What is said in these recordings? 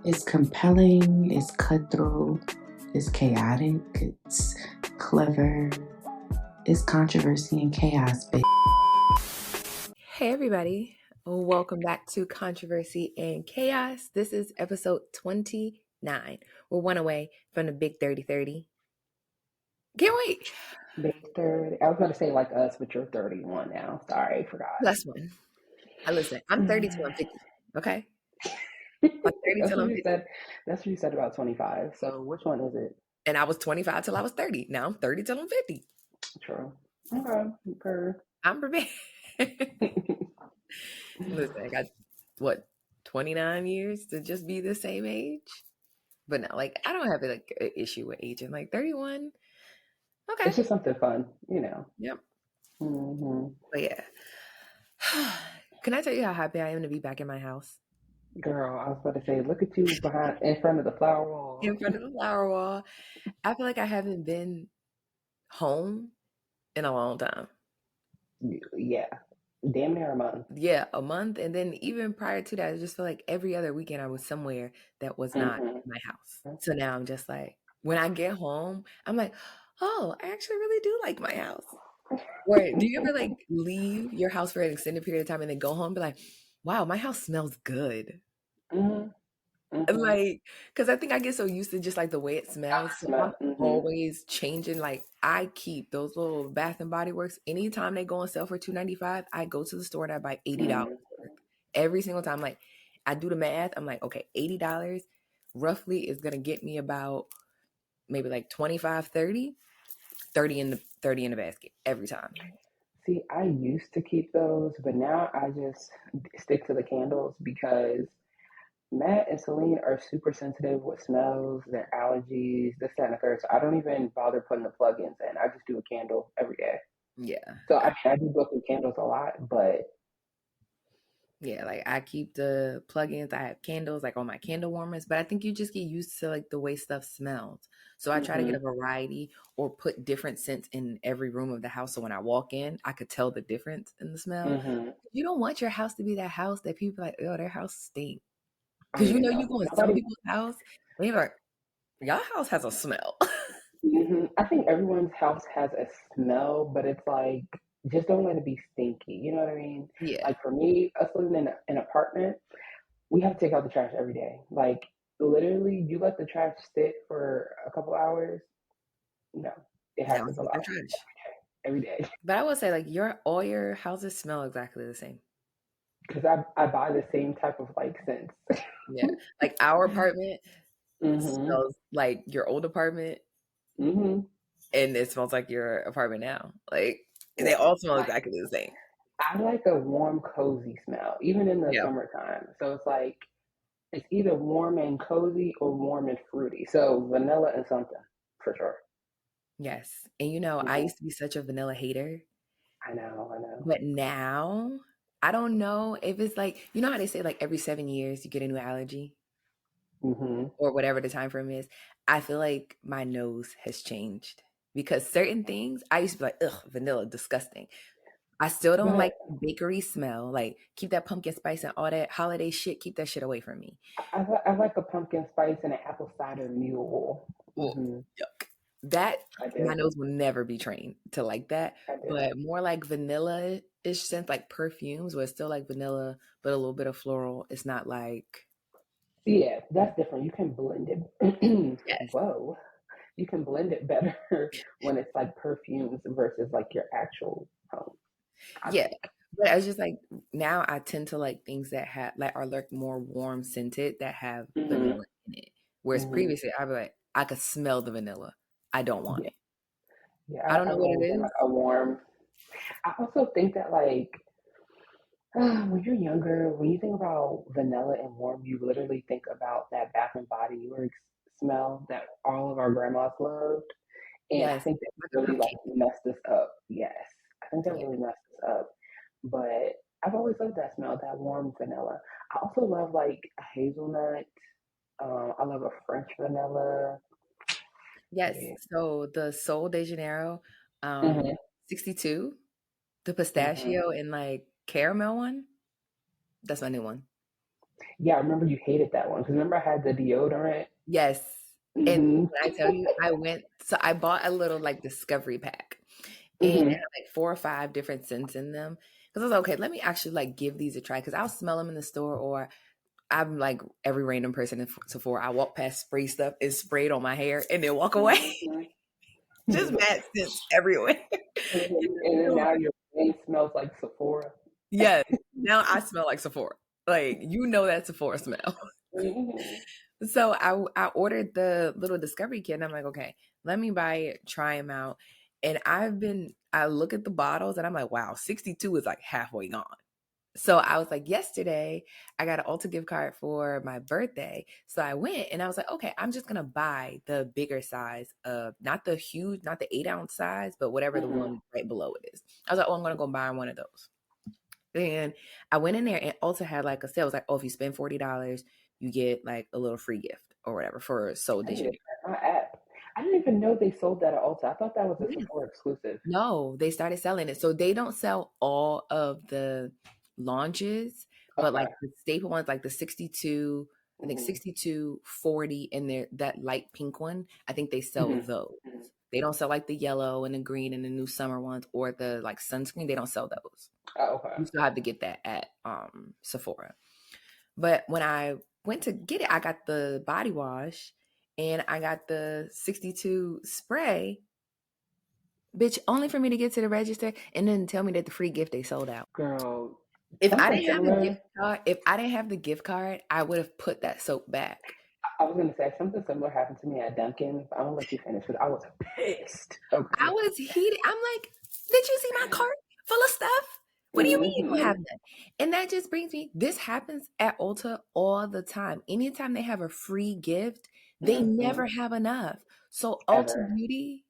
It's compelling, it's cutthroat, it's chaotic, it's clever, it's controversy and chaos, baby. Hey, everybody. Welcome back to Controversy and Chaos. This is episode 29. We're one away from the big 30-30. Can't wait. Big 30. I was going to say like us, but you're 31 now. Sorry, forgot. Plus one. Listen, I'm 32. I'm 50. Okay? I'm 30 That's till what I'm you 50. said. That's what you said about 25. So which one is it? And I was 25 till I was 30. Now I'm 30 till I'm 50. True. Okay. I'm prepared. Listen, I got, 29 years to just be the same age? But no, I don't have an issue with aging. 31. Okay. It's just something fun, you know. Yep. hmm But yeah. Can I tell you how happy I am to be back in my house? Girl, I was about to say, look at you in front of the flower In wall. front of the flower wall. I feel like I haven't been home in a long time. Yeah. Damn near a month. Yeah, a month. And then even prior to that, I just feel like every other weekend I was somewhere that was not my house. So now I'm just like, when I get home, I'm like, oh, I actually really do like my house. Or do you ever leave your house for an extended period of time and then go home and be like, wow, my house smells good? hmm hmm Because I think I get so used to just the way it smells. So I'm always changing. I keep those little Bath and Body Works. Anytime they go on sale for $2.95, I go to the store and I buy $80 worth. Every single time. I do the math. I'm like, okay, $80 roughly is gonna get me about maybe 25, 30, 30 in the basket every time. See, I used to keep those, but now I just stick to the candles because Matt and Celine are super sensitive with smells, their allergies, this, that, and the third. So I don't even bother putting the plugins in. I just do a candle every day. Yeah. So I mean, I do go through candles a lot, but Yeah, I keep the plugins. I have candles on my candle warmers, but I think you just get used to the way stuff smells. So I try to get a variety or put different scents in every room of the house. So when I walk in, I could tell the difference in the smell. You don't want your house to be that house that people are like, oh, their house stinks. oh Because yeah, you no, go in some nobody. people's house, they're like, y'all house has a smell. I think everyone's house has a smell, but it's like just don't let it be stinky. You know what I mean? Yeah. Like for me, us living in an apartment, we have to take out the trash every day. Like literally, you let the trash sit for a couple hours. No, it has Now to it's go like their out trash. every day. But I will say, all your houses smell exactly the same. Because I buy the same type of like scents. Yeah. Our apartment hmm smells like your old apartment, hmm and it smells like your apartment now. They Yeah. all smell Like exactly the same. I like a warm, cozy smell, even in the Yeah. summertime. So it's like it's either warm and cozy or warm and fruity. So vanilla and something for sure. Yes. And I hmm used to be such a vanilla hater, I know. but now I don't know if it's how they say every 7 years you get a new allergy hmm or whatever the time frame is. I feel like my nose has changed because certain things I used to be like, ugh, vanilla, disgusting. I still don't like But bakery smell. Keep that pumpkin spice and all that holiday shit. Keep that shit away from me. I like a pumpkin spice and an apple cider mule. Well, hmm yuck. That I my do. nose will never be trained to like that. I do. But more like vanilla-ish scents, like perfumes, where it's still like vanilla, but a little bit of floral. It's not like Yeah, that's different. You can blend it. yes. Whoa. You can blend it better when it's like perfumes versus like your actual home, I Yeah. think. But I was just now I tend to like things that have are more warm scented that have hmm vanilla in it. Whereas hmm previously I'd be like, I could smell the vanilla. I don't want Yeah, it. yeah. I don't know I've what it always been is. like a warm. I also think that like when you're younger, when you think about vanilla and warm, you literally think about that Bath and Body Works smell that all of our grandmas loved, and I Yes, think that like a really like cupcake. messed us up. Yes, I think that Yeah. really messed us up. But I've always loved that smell, that warm vanilla. I also love like a hazelnut. I love a French vanilla. Yes. Yeah. So the Sol de Janeiro, hmm 62, the hmm pistachio and caramel one, that's my new one. Yeah, I remember you hated that one because remember I had the deodorant. Yes. And Hmm. when I tell you, I bought a little like discovery pack and it Hmm. had like 4 or 5 different scents in them. Because I was like, okay, let me actually like give these a try. Because I'll smell them in the store, or I'm like every random person in Sephora. I walk past spray stuff and spray it on my hair and then walk away. Just mad scents everywhere. And then now your brain smells like Sephora. Yes. Now I smell like Sephora. Like, you know that Sephora smell. Hmm. So I ordered the little discovery kit and I'm like, okay, let me buy it, try them out. And I look at the bottles and I'm like, wow, 62 is like halfway gone. So I was like, yesterday I got an Ulta gift card for my birthday. So I went and I was like, okay, I'm just gonna buy the bigger size of not the huge, not the 8-ounce size, but whatever the Hmm. one right below it is. I was like, oh, I'm gonna go buy one of those. And I went in there and Ulta had like a sale. It was like, oh, if you spend $40, you get like a little free gift or whatever for so I this need to year. check my app. I didn't even know they sold that at Ulta. I thought that was a Yes. Sephora exclusive. No, they started selling it. So they don't sell all of the launches, but Okay. like the staple ones, like the 62, I think Hmm. 62, 40, and that light pink one, I think they sell Hmm. those. They don't sell like the yellow and the green and the new summer ones or the like sunscreen. They don't sell those. Oh, okay. You still have to get that at Sephora. But when I went to get it, I got the body wash and I got the 62 spray, bitch, only for me to get to the register and then tell me that the free gift they sold out. Girl, If I something didn't have the gift similar. card, if I didn't have the gift card, I would have put that soap back. I was gonna say something similar happened to me at Dunkin'. But I'm gonna let you finish, but I was pissed. I Okay. was heated. I'm like, did you see my cart full of stuff? What do you mean you don't Hmm. have that? And that just brings me, this happens at Ulta all the time. Anytime they have a free gift, they Hmm. never have enough. So Ulta Ever. Beauty,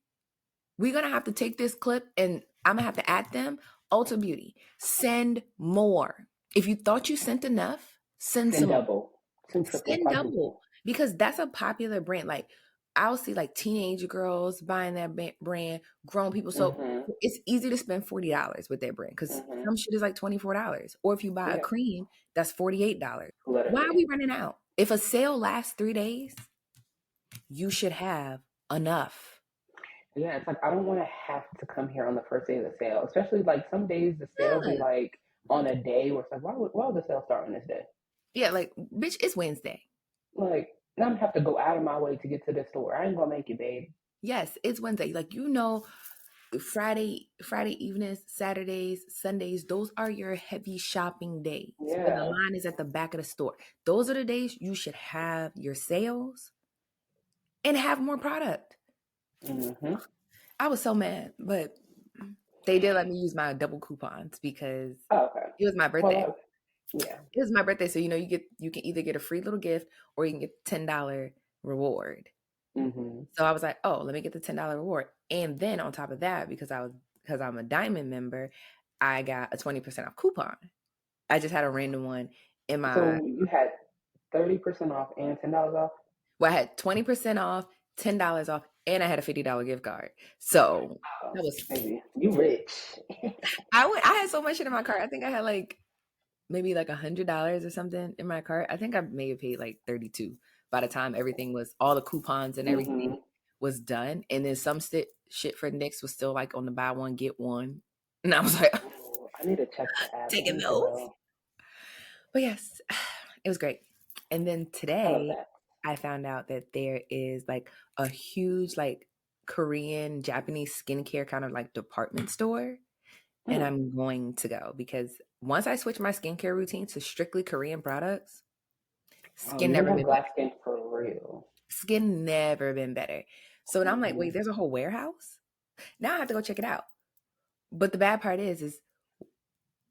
we're gonna have to take this clip and I'm gonna have to add them. Ulta Beauty, send more. If you thought you sent enough, send Send some more. double. Send triple, Send double quadruple. because that's a popular brand. Like I'll see like teenage girls buying that brand, grown people. So Hmm. it's easy to spend $40 with that brand because Hmm. some shit is like $24. Or if you buy a Yeah, cream, that's $48. Why are literally. we running out? If a sale lasts 3 days, you should have enough. Yeah, it's like I don't want to have to come here on the first day of the sale, especially like some days the sale be Yeah. like on a day where it's like, why would the sale start on this day? Yeah, like bitch, it's Wednesday. Like, now I'm gonna have to go out of my way to get to this store. I ain't gonna make it, babe. Yes, it's Wednesday. Like Friday evenings, Saturdays, Sundays, those are your heavy shopping days when the Yeah. line is at the back of the store. Those are the days you should have your sales and have more product. Hmm. I was so mad, but they did let me use my double coupons because Oh, okay. it was my birthday. Well, yeah. It was my birthday, so you can either get a free little gift or you can get $10 reward. Hmm. So I was like, oh, let me get the $10 reward. And then on top of that, because I'm a diamond member, I got a 20% off coupon. I just had a random one in my So you had 30% off and $10 off. well, I had 20% off, $10 off, and I had a $50 gift card. So Oh, that was baby, you rich. I had so much shit in my cart. I think I had like maybe like $100 or something in my cart. I think I may have paid like 32 by the time everything was all the coupons and everything Hmm. was done. And then some shit for Nick's was still like on the buy one get one. And I was like, Oh, I need to check the app. I taking need to those. go. But yes, it was great. And then I love today that. I found out that there is like a huge like Korean, Japanese skincare kind of like department store. And Hmm. I'm going to go because once I switch my skincare routine to strictly Korean products, Oh, skin you're gonna never have been better. glass skin for real. Skin never been better. So now I'm like, Hmm. wait, there's a whole warehouse? Now I have to go check it out. But the bad part is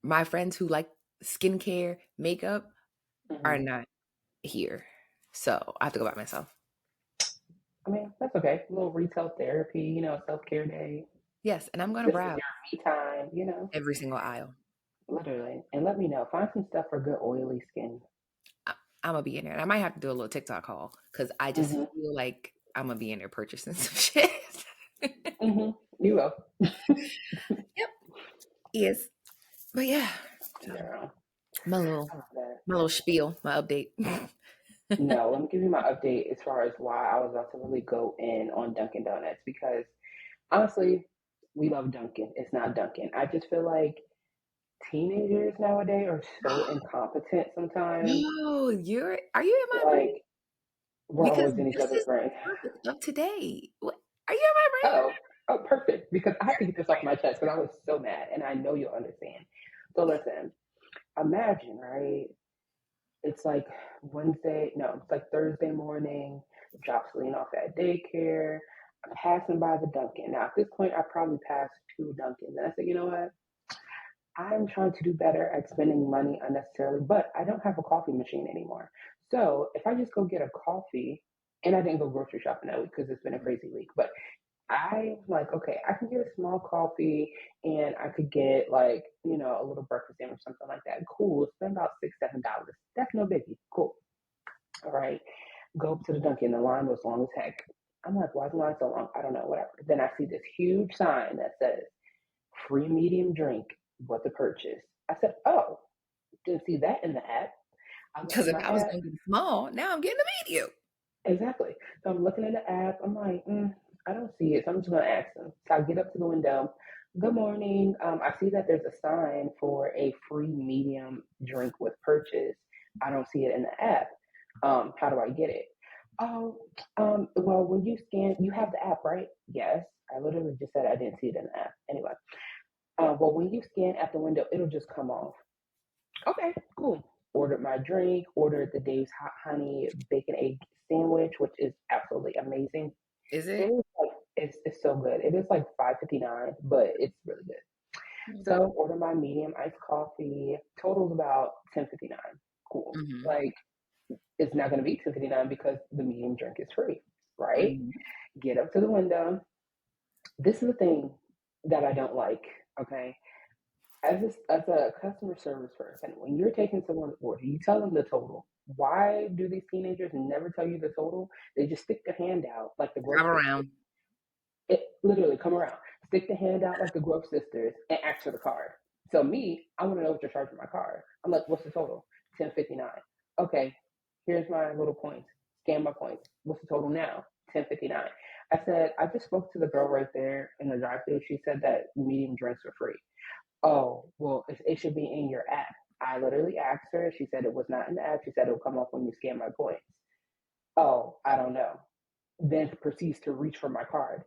my friends who like skincare, makeup are Hmm. not here. So I have to go by myself. I mean, that's okay. A little retail therapy, self care day. Yes, and I'm going to This is browse your me time. every single aisle. Literally. And let me know. Find some stuff for good oily skin. I'm going to be in there. And I might have to do a little TikTok haul because I just Hmm. feel like I'm going to be in there purchasing some shit. Hmm. You will. Yep. Yes. But yeah. So Girl, my little I love that. My little spiel, my update. No, let me give you my update as far as why I was about to really go in on Dunkin' Donuts because honestly, we love Dunkin'. It's not Dunkin'. I just feel like teenagers nowadays are so incompetent sometimes. No, are you in my brain? Like, we're Because always in each this other's is brain. the topic of today. What? Are you in my brain? Oh, oh, perfect. Because I have to get this off my chest because I was so mad and I know you'll understand. So listen, imagine, right? It's like Wednesday, no, it's like Thursday morning, drop Celine off at daycare. I'm passing by the Dunkin'. Now, at this point, I probably passed two Dunkins. And I said, you know what? I'm trying to do better at spending money unnecessarily, but I don't have a coffee machine anymore. So if I just go get a coffee, and I didn't go grocery shopping that week because it's been a crazy week, but I was like, okay, I can get a small coffee and I could get like, a little breakfast sandwich, something like that. Cool. Spend about $6, $7. That's no biggie. Cool. All right. Go up to the Dunkin'. The line was long as heck. I'm like, why is the line so long? I don't know, whatever. Then I see this huge sign that says free medium drink, what to purchase. I said, oh, didn't see that in the app. I look Because in if my I was app. going to be small, now I'm getting a medium. Exactly. So I'm looking at the app. I'm like, I don't see it. So I'm just going to ask them. So I get up to the window. Good morning. I see that there's a sign for a free medium drink with purchase. I don't see it in the app. How do I get it? Oh, well, when you scan, you have the app, right? Yes. I literally just said I didn't see it in the app. Anyway, well, when you scan at the window, it'll just come off. Okay, cool. Ordered my drink, ordered the Dave's Hot Honey Bacon Egg Sandwich, which is absolutely amazing. Is It it? is like it's so good. It is like $5.59, but it's really good. So order my medium iced coffee. Total's about $10.59. Cool. Mm-hmm. Like it's not gonna be $10.59 because the medium drink is free, right? Mm-hmm. Get up to the window. This is the thing that I don't like. Okay, as a customer service person, when you're taking someone's order, you tell them the total. Why do these teenagers never tell you the total? They just stick their hand out like the Drive Grove sisters. around. It literally come around, stick the hand out like the Grove sisters, and ask for the card. So me, I want to know what you're charging my card. I'm like, what's the total? 10.59. Okay, here's my little points. Scan my points. What's the total now? 10.59. I said, I just spoke to the girl right there in the drive-thru. She said that medium drinks are free. Oh, well, it should be in your app. I literally asked her. She said it was not in the app. She said it will come up when you scan my points. Oh, I don't know. Then proceeds to reach for my card.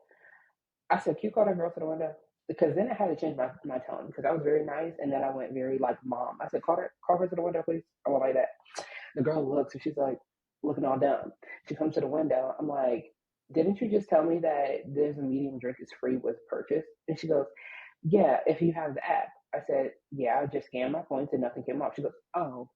I said, can you call that girl to the window? Because then I had to change my tone because I was very nice and then I went very like mom. I said, call her to the window, please. I want like that. The girl looks and she's like looking all dumb. She comes to the window. I'm like, didn't you just tell me that there's a medium drink is free with purchase? And she goes, yeah, if you have the app. I said, yeah, I just scanned my points and nothing came up. She goes, oh,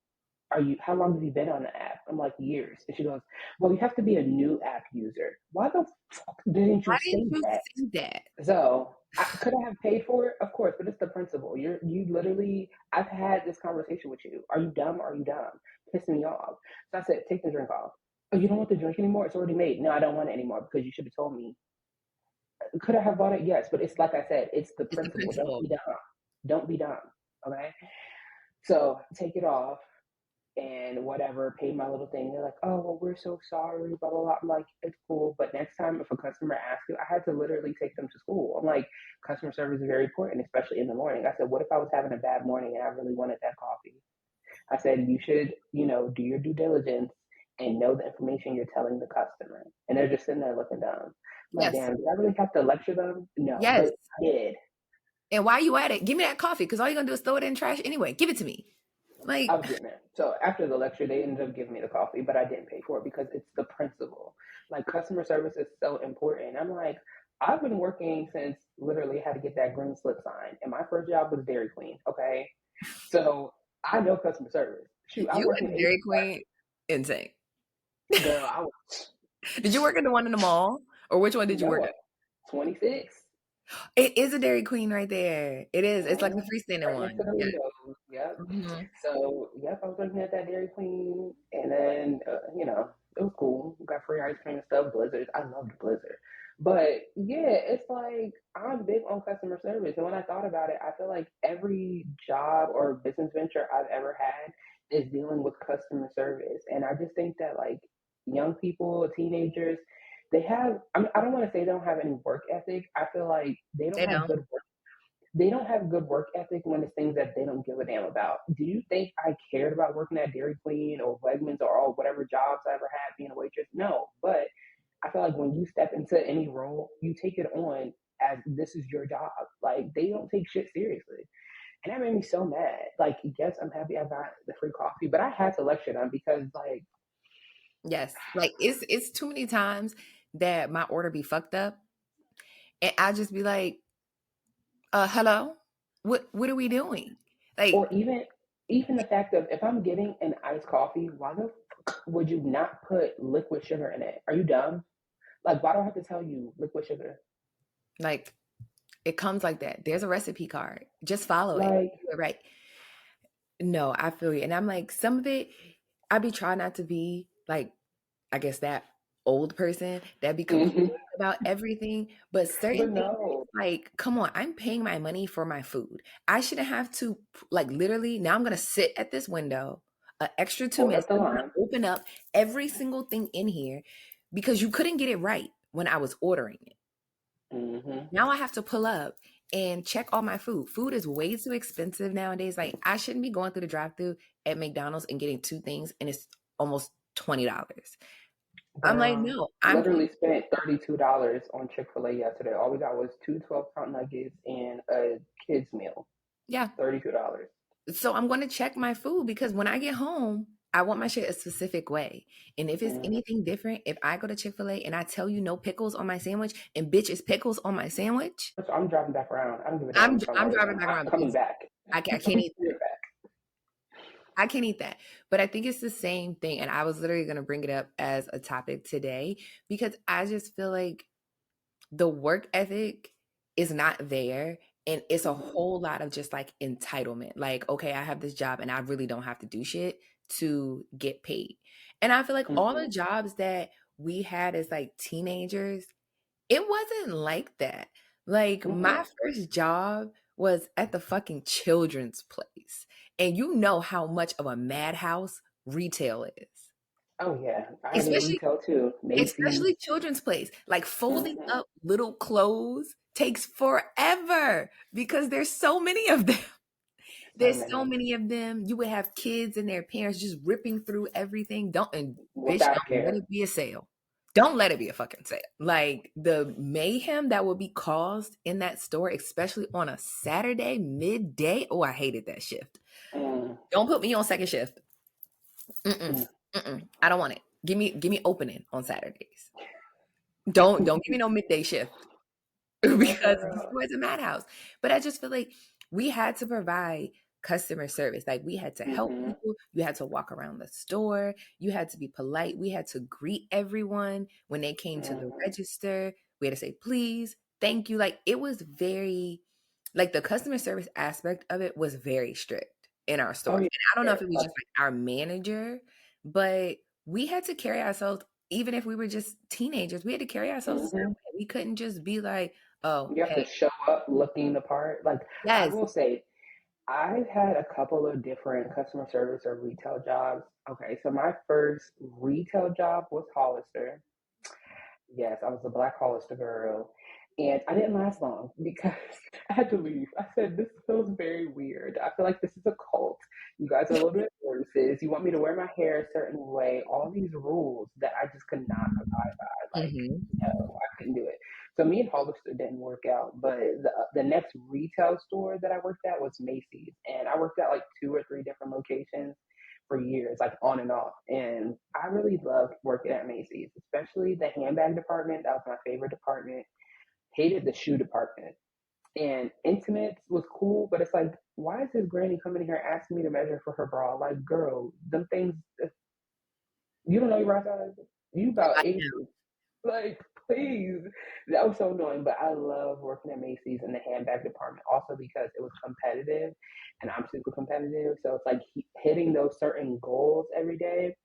how long have you been on the app? I'm like, years. And she goes, well, you have to be a new app user. Why the fuck didn't Why you didn't say you that? see that? So could I have paid for it? Of course, but it's the principle. You literally, I've had this conversation with you. Are you dumb? Or are you dumb? Pissing me off. So I said, take the drink off. Oh, you don't want the drink anymore? It's already made. No, I don't want it anymore because you should have told me. Could I have bought it? Yes, but it's like I said, it's the It's the principle. Don't principle. be dumb. Don't be dumb. Okay. So take it off and whatever, pay my little thing. They're like, oh, well, we're so sorry, blah, blah, blah. I'm like, it's cool. But next time, if a customer asks you, I had to literally take them to school. I'm like, customer service is very important, especially in the morning. I said, what if I was having a bad morning and I really wanted that coffee? I said, you should, do your due diligence and know the information you're telling the customer. And they're just sitting there looking dumb. I'm like, Yes. damn, did I really have to lecture them? No, Yes. but I did. And while you at it, give me that coffee because all you're gonna do is throw it in trash anyway. Give it to me. I Like, was getting there. So after the lecture, they ended up giving me the coffee, but I didn't pay for it because it's the principle. Like customer service is so important. I'm like, I've been working since literally had to get that green slip sign, and my first job was Dairy Queen. Okay, so I know customer service. Shoot, I you work in and H Dairy Queen, insane. R. Girl, I was Did you work at the one in the mall, or which one did you work no at? 26. It is a Dairy Queen right there. It is. It's like the Mhm. freestanding Right next to one. the Yeah. windows. Yep. Hmm. So, yep, I was working at that Dairy Queen, and then, it was cool. Got free ice cream and stuff, Blizzards. I loved Blizzard. But yeah, it's like I'm big on customer service. And when I thought about it, I feel like every job or business venture I've ever had, is dealing with customer service. And I just think that like young people, teenagers, they have, I mean, I don't want to say they don't have any work ethic. I feel like they don't They have don't. good work. They don't have good work ethic when it's things that they don't give a damn about. Do you think I cared about working at Dairy Queen or Wegmans or all whatever jobs I ever had being a waitress? No, but I feel like when you step into any role, you take it on as this is your job. Like they don't take shit seriously. And that made me so mad. Like, yes, I'm happy I got the free coffee, but I had to lecture them because like Yes. Like it's too many times that my order be fucked up and I just be like, hello? What are we doing? Like, or even the fact of if I'm getting an iced coffee, why the fuck would you not put liquid sugar in it? Are you dumb? Like why do I have to tell you liquid sugar? like it comes like that. There's a recipe card. Just follow it. Like Do it right. No, I feel you. And I'm like, some of it, I be trying not to be like, I guess that old person that be complaining mhm. about everything. But But certain things, no. like, come on, I'm paying my money for my food. I shouldn't have to, like, literally, now I'm going to sit at this window an extra two Hold minutes. up the I'm going line. to open up every single thing in here because you couldn't get it right when I was ordering it. Mm-hmm. Now I have to pull up and check all my food. Food is way too expensive nowadays. Like I shouldn't be going through the drive-through at McDonald's and getting two things and it's almost $20. I'm like, Girl, no, I'm literally spent $32 on Chick-fil-A yesterday. All we got was two 12-pound nuggets and a kid's meal. yeah. $32. So I'm going to check my food because when I get home, I want my shit a specific way. And if it's Mm-hmm. anything different, if I go to Chick-fil-A and I tell you no pickles on my sandwich and bitch is pickles on my sandwich, So I'm driving back around. I don't give a damn I'm if I'm I'm right or driving wrong. back I'm around coming because back. I can't I'm eat coming back. I can eat that. But I think it's the same thing. And I was literally going to bring it up as a topic today because I just feel like the work ethic is not there. And it's a Mm-hmm. whole lot of just like entitlement. Like, okay, I have this job and I really don't have to do shit to get paid. And I feel like all Mm-hmm. the jobs that we had as like teenagers, it wasn't like that. Like Mm-hmm. my first job was at the fucking children's place. And you know how much of a madhouse retail is. Oh yeah, I did Especially retail too. Macy's. especially children's place. Like folding Mm-hmm. up little clothes takes forever because there's so many of them. So There's so many many of them. You would have kids and their parents just ripping through everything. Don't and bitch, without don't let care. it be a sale. Don't let it be a fucking sale. Like the mayhem that would be caused in that store, especially on a Saturday midday. Oh, I hated that shift. Mm, Don't put me on second shift. Mm-mm, mm. mm-mm. I don't want it. Give me opening on Saturdays. Don't give me no midday shift. No, Because for this real. was a madhouse. But I just feel like we had to provide customer service. Like we had to help Mm-hmm. people. You had to walk around the store. You had to be polite. We had to greet everyone when they came to the Mm-hmm. register. We had to say, please, thank you. Like it was very, like the customer service aspect of it was very strict in our Oh stores. yeah. And I don't know if it was just like our manager, but we had to carry ourselves, even if we were just teenagers, we had to carry ourselves a certain Mm-hmm. way. We couldn't just be like, oh, You have hey, to show up looking the part. Like I yes. will say, I've had a couple of different customer service or retail jobs. Okay, so my first retail job was Hollister. Yes, I was a Black Hollister girl. And I didn't last long because I had to leave. I said, this feels very weird. I feel like this is a cult. You guys are a little bit nurses. You want me to wear my hair a certain way. All these rules that I just could not abide by. Like, Hmm. no, I couldn't do it. So me and Hollister didn't work out. But the next retail store that I worked at was Macy's. And I worked at like two or three different locations for years, like on and off. And I really loved working at Macy's, especially the handbag department. That was my favorite department. Hated the shoe department. And intimates was cool, but it's like, why is this granny coming here asking me to measure for her bra? Like, girl, them things, you don't know your bra size? You about 80. Like, please. That was so annoying. But I love working at Macy's in the handbag department also because it was competitive and I'm super competitive. So it's like hitting those certain goals every day.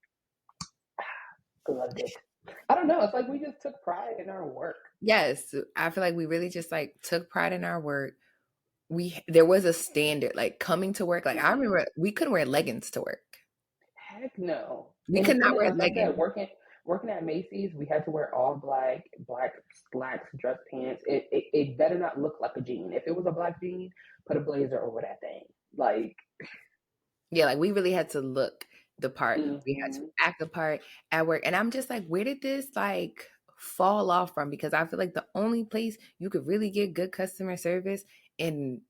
I loved it. I don't know. It's like we just took pride in our work. Yes, I feel like we really just like took pride in our work. There was a standard, like coming to work. Like I Mm-hmm. remember we couldn't wear leggings to work. Heck no. We And the could thing not is, wear like I leggings. said, working at Macy's, we had to wear all black slacks, dress pants. It better not look like a jean. If it was a black jean, put a blazer over that thing. Like, Yeah, like we really had to look the part. We had to mm-hmm. act the part at work. And I'm just like, where did this like fall off from? Because I feel like the only place you could really get good customer service and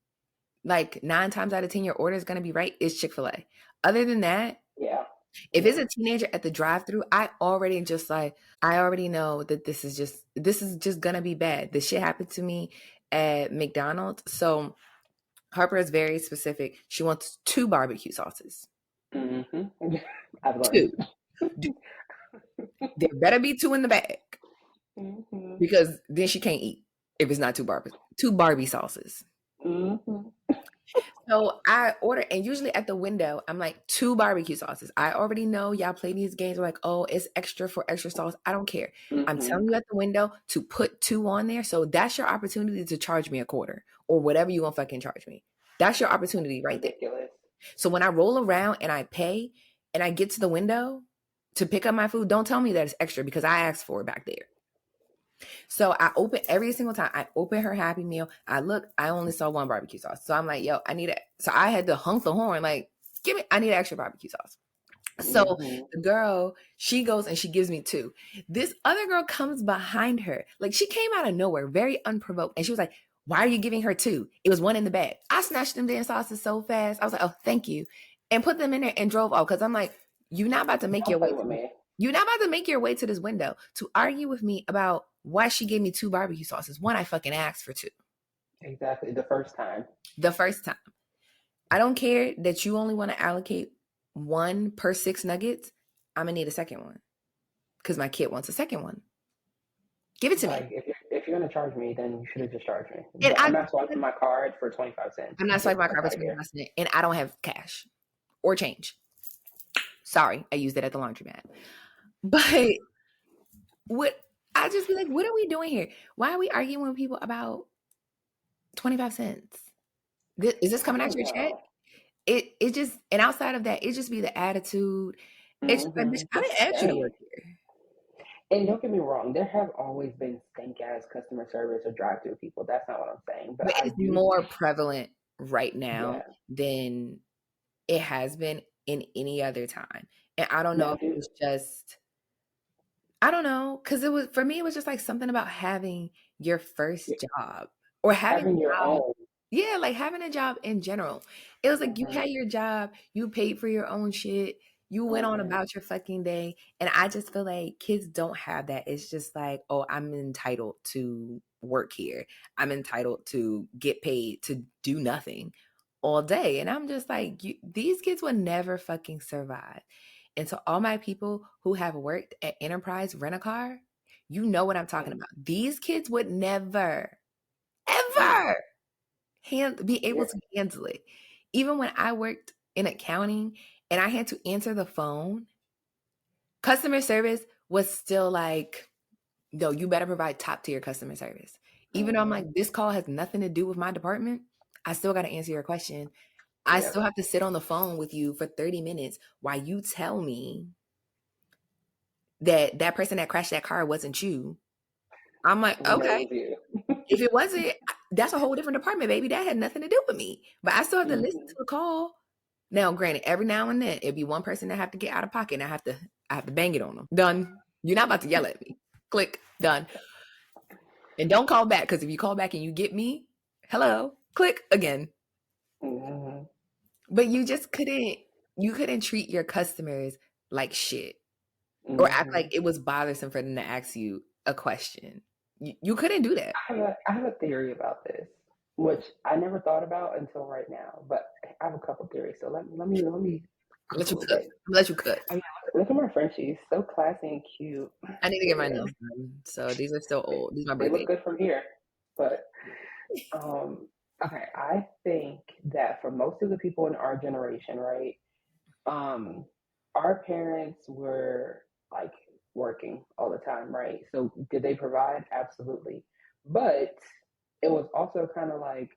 like 9 times out of 10 your order is going to be right is Chick-fil-A. Other than that, Yeah. if Yeah. it's a teenager at the drive-through, I already know that this is just gonna be bad. This shit happened to me at McDonald's. So Harper is very specific. She wants 2 barbecue sauces. Mm-hmm. I've learned. 2. There better be 2 in the bag Mm-hmm. because then she can't eat if it's not 2 Barbie sauces. Mm-hmm. So I order, and usually at the window, I'm like 2 barbecue sauces. I already know y'all play these games. We're like, oh, it's extra for extra sauce. I don't care. I'm Mm-hmm. telling you at the window to put 2 on there. So that's your opportunity to charge me a quarter or whatever you gonna fucking charge me. That's your opportunity right there. Ridiculous. So when I roll around and I pay and I get to the window to pick up my food, don't tell me that it's extra because I asked for it back there. So I open every single time. I open her Happy Meal. I look, I only saw 1 barbecue sauce. So I'm like, yo, I need it. So I had to honk the horn, like, I need extra barbecue sauce. So Mm-hmm. the girl, she goes and she gives me 2. This other girl comes behind her. Like she came out of nowhere, very unprovoked. And she was like, why are you giving her 2? It was 1 in the bag. I snatched them damn sauces so fast. I was like, oh, thank you. And put them in there and drove off. Cause I'm like, you're not about to make your Don't way play with me. you're not about to make your way to this window to argue with me about why she gave me 2 barbecue sauces. One, I fucking asked for 2. Exactly. The first time. The first time. I don't care that you only want to allocate 1 per 6 nuggets. I'm going to need a second one because my kid wants a second one. Give it to Like, me. if you're gonna charge me, then you should have just charged me. And I'm not swiping my card for 25 cents. I'm not swiping my card for Out of here. 25 cents, and I don't have cash or change. Sorry, I used it at the laundromat. But what I just be like, what are we doing here? Why are we arguing with people about 25 cents? Is this coming I out don't your check? know. It just, and outside of that, it just be the attitude. It's just like, bitch, I didn't ask you to work here. And don't get me wrong, there have always been stank ass customer service or drive through people. That's not what I'm saying. But I it's do more prevalent right now yeah. than it has been in any other time. And I don't know Now, if it was just, I don't know, because it was, for me, it was just like something about having your first job or having having a your job. own. Yeah, like having a job in general. It was like you had your job, you paid for your own shit, you went on about your fucking day. And I just feel like kids don't have that. It's just like, oh, I'm entitled to work here. I'm entitled to get paid to do nothing all day. And I'm just like, these kids would never fucking survive. And so all my people who have worked at Enterprise Rent-A-Car, you know what I'm talking about. These kids would never, ever be able to handle it. Even when I worked in accounting and I had to answer the phone, customer service was still like, no, you better provide top tier customer service. Even though I'm like, this call has nothing to do with my department, I still got to answer your question. I still have to sit on the phone with you for 30 minutes while you tell me that person that crashed that car wasn't you. I'm like, okay. If it wasn't, that's a whole different department, baby. That had nothing to do with me. But I still have to listen to the call. Now, granted, every now and then it'd be one person that have to get out of pocket and I have to bang it on them. Done. You're not about to yell at me. Click. Done. And don't call back, because if you call back and you get me, hello, click again. But you just couldn't treat your customers like shit. Or act like it was bothersome for them to ask you a question. You couldn't do that. I have a theory about this, which I never thought about until right now. But I have a couple theories. So let me Let you cook. Let you cook. I mean, look at my Frenchies, so classy and cute. I need to get my nails done. So these are still old. These are my birthday. They look good from here, but okay. I think that for most of the people in our generation, right, our parents were like working all the time, right? So did they provide? Absolutely. But it was also kind of like,